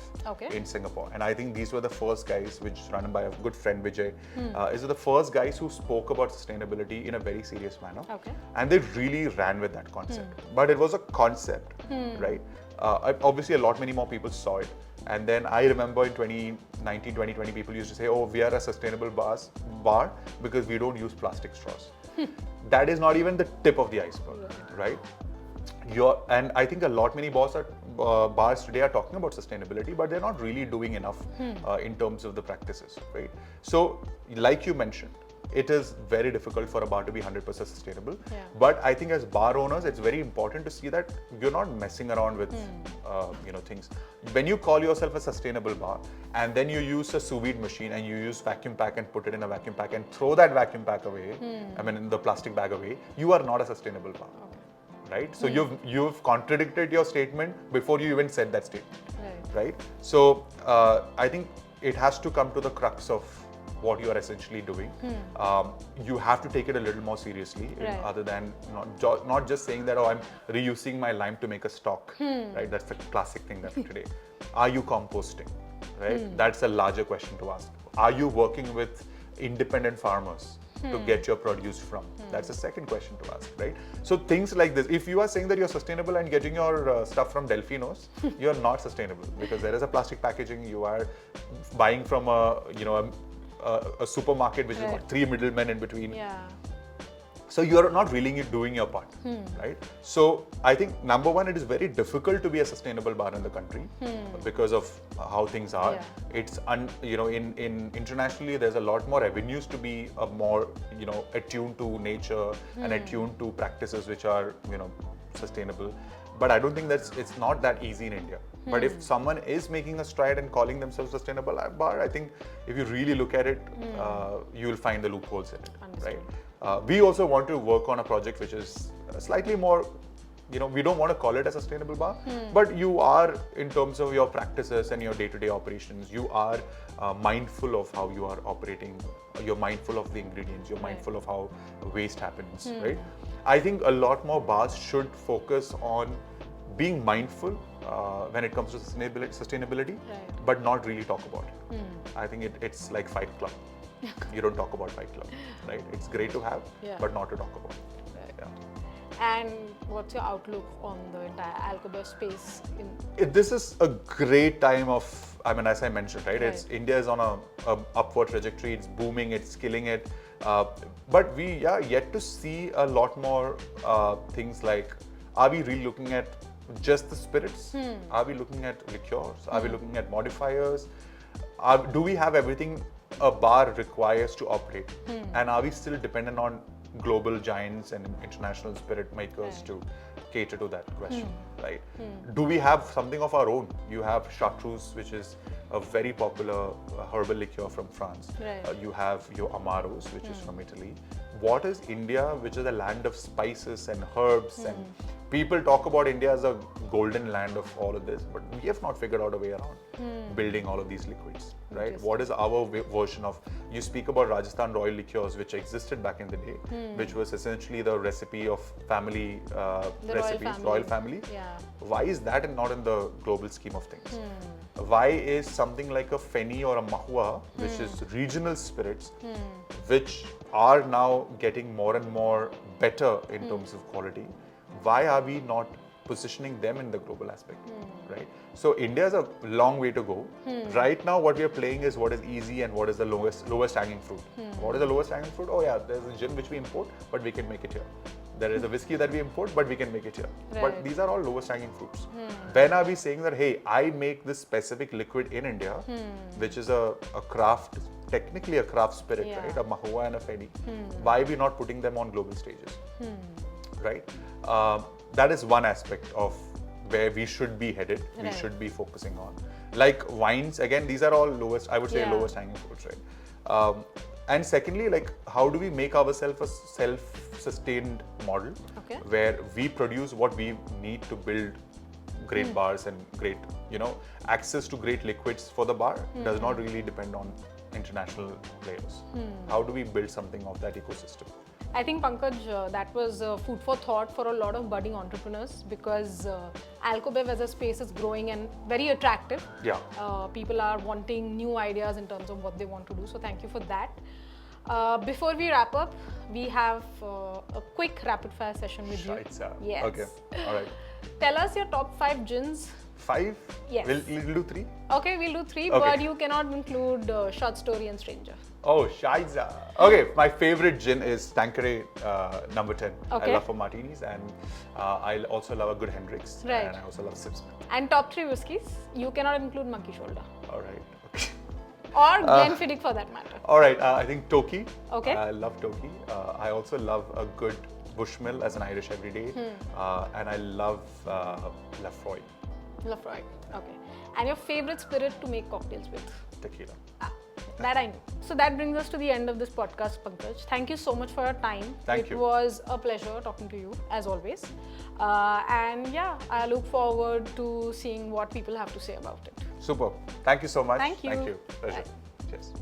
in Singapore, and I think these were the first guys, which is run by a good friend Vijay. These are the first guys who spoke about sustainability in a very serious manner, and they really ran with that concept. But it was a concept, right? Obviously, many more people saw it. And then I remember in 2019, 2020, people used to say, oh, we are a sustainable bar because we don't use plastic straws. That is not even the tip of the iceberg, right? And I think many bars today are talking about sustainability, but they're not really doing enough in terms of the practices, right? So, like you mentioned, it is very difficult for a bar to be 100% sustainable. But I think as bar owners, it's very important to see that you're not messing around with things. When you call yourself a sustainable bar and then you use a sous vide machine and you use vacuum pack and put it in a vacuum pack and throw that vacuum pack away, in the plastic bag away, you are not a sustainable bar. Right? So you've contradicted your statement before you even said that statement. Right? So I think it has to come to the crux of what you are essentially doing. You have to take it a little more seriously, other than not just saying that, oh, I'm reusing my lime to make a stock, right? That's the classic thing that today. Are you composting, right? That's a larger question to ask. Are you working with independent farmers to get your produce from? That's the second question to ask, right? So things like this, if you are saying that you're sustainable and getting your stuff from Delfinos, you're not sustainable, because there is a plastic packaging. You are buying from a supermarket which has got 3 middlemen in between. Yeah. So you're not really doing your part, right? So I think number one, it is very difficult to be a sustainable bar in the country because of how things are. Yeah. It's in internationally, there's a lot more avenues to be a more attuned to nature and attuned to practices which are sustainable. But I don't think it's not that easy in India. But if someone is making a stride and calling themselves sustainable bar, I think if you really look at it, you will find the loopholes in it, right? We also want to work on a project which is slightly more, we don't want to call it a sustainable bar, but you are, in terms of your practices and your day-to-day operations, you are mindful of how you are operating, you're mindful of the ingredients, you're mindful of how waste happens, right? I think a lot more bars should focus on being mindful when it comes to sustainability, but not really talk about it. I think it's like Fight Club. You don't talk about Fight Club, right? It's great to have, but not to talk about. And what's your outlook on the entire alcohol space? This is a great time of, as I mentioned, right? India is on a upward trajectory. It's booming. It's killing it. But we are yet to see a lot more things like, are we really looking at just the spirits? Are we looking at liqueurs? Are we looking at modifiers? Do we have everything a bar requires to operate? And are we still dependent on global giants and international spirit makers to cater to that question, right? Do we have something of our own? You have Chartreuse, which is a very popular herbal liqueur from France. You have your Amaros, which is from Italy. What is India, which is a land of spices and herbs, and people talk about India as a golden land of all of this, but we have not figured out a way around building all of these liquids, right? What is our version of, you speak about Rajasthan Royal liqueurs, which existed back in the day, which was essentially the recipe of family recipes, royal family. Why is that and not in the global scheme of things? Why is something like a Feni or a Mahua, which is regional spirits, which are now getting more and more better in terms of quality, why are we not positioning them in the global aspect, right? So India is a long way to go. Right now, what we are playing is what is easy and what is the lowest hanging fruit. What is the lowest hanging fruit? Oh yeah, there's a gin which we import, but we can make it here. There is a whiskey that we import, but we can make it here. But these are all lowest hanging fruits. When are we saying that, hey, I make this specific liquid in India, which is a craft, technically a craft spirit, right? A Mahua and a Feni. Why are we not putting them on global stages, right? That is one aspect of where we should be headed, we should be focusing on. Like wines, again, these are all lowest, I would say lowest hanging fruits, right? And secondly, like, how do we make ourselves a self-sustained model where we produce what we need to build great bars and great, access to great liquids for the bar does not really depend on international players. How do we build something of that ecosystem? I think, Pankaj, that was food for thought for a lot of budding entrepreneurs, because alcobev as a space is growing and very attractive. People are wanting new ideas in terms of what they want to do. So thank you for that. Before we wrap up, we have a quick rapid fire session with you. Yes. Okay. All right. Tell us your top 5 gins. 5? Yes. We'll do 3. Okay, we'll do 3, but you cannot include Short Story and Stranger. Oh, Shaiza. Okay, my favorite gin is Tanqueray number 10. I love for martinis, and I also love a good Hendrix. And I also love Sipsman. And top 3 whiskies, you cannot include Monkey Shoulder. All right. Okay. Or Glenfiddich for that matter. All right, I think Toki. Okay. I love Toki. I also love a good Bushmill as an Irish everyday. And I love Lafroy. Lafroy, okay. And your favorite spirit to make cocktails with? Tequila. That I know. So that brings us to the end of this podcast, Pankaj. Thank you so much for your time. Thank you. It was a pleasure talking to you, as always. And yeah, I look forward to seeing what people have to say about it. Super. Thank you so much. Thank you. Thank you. Pleasure. Bye. Cheers.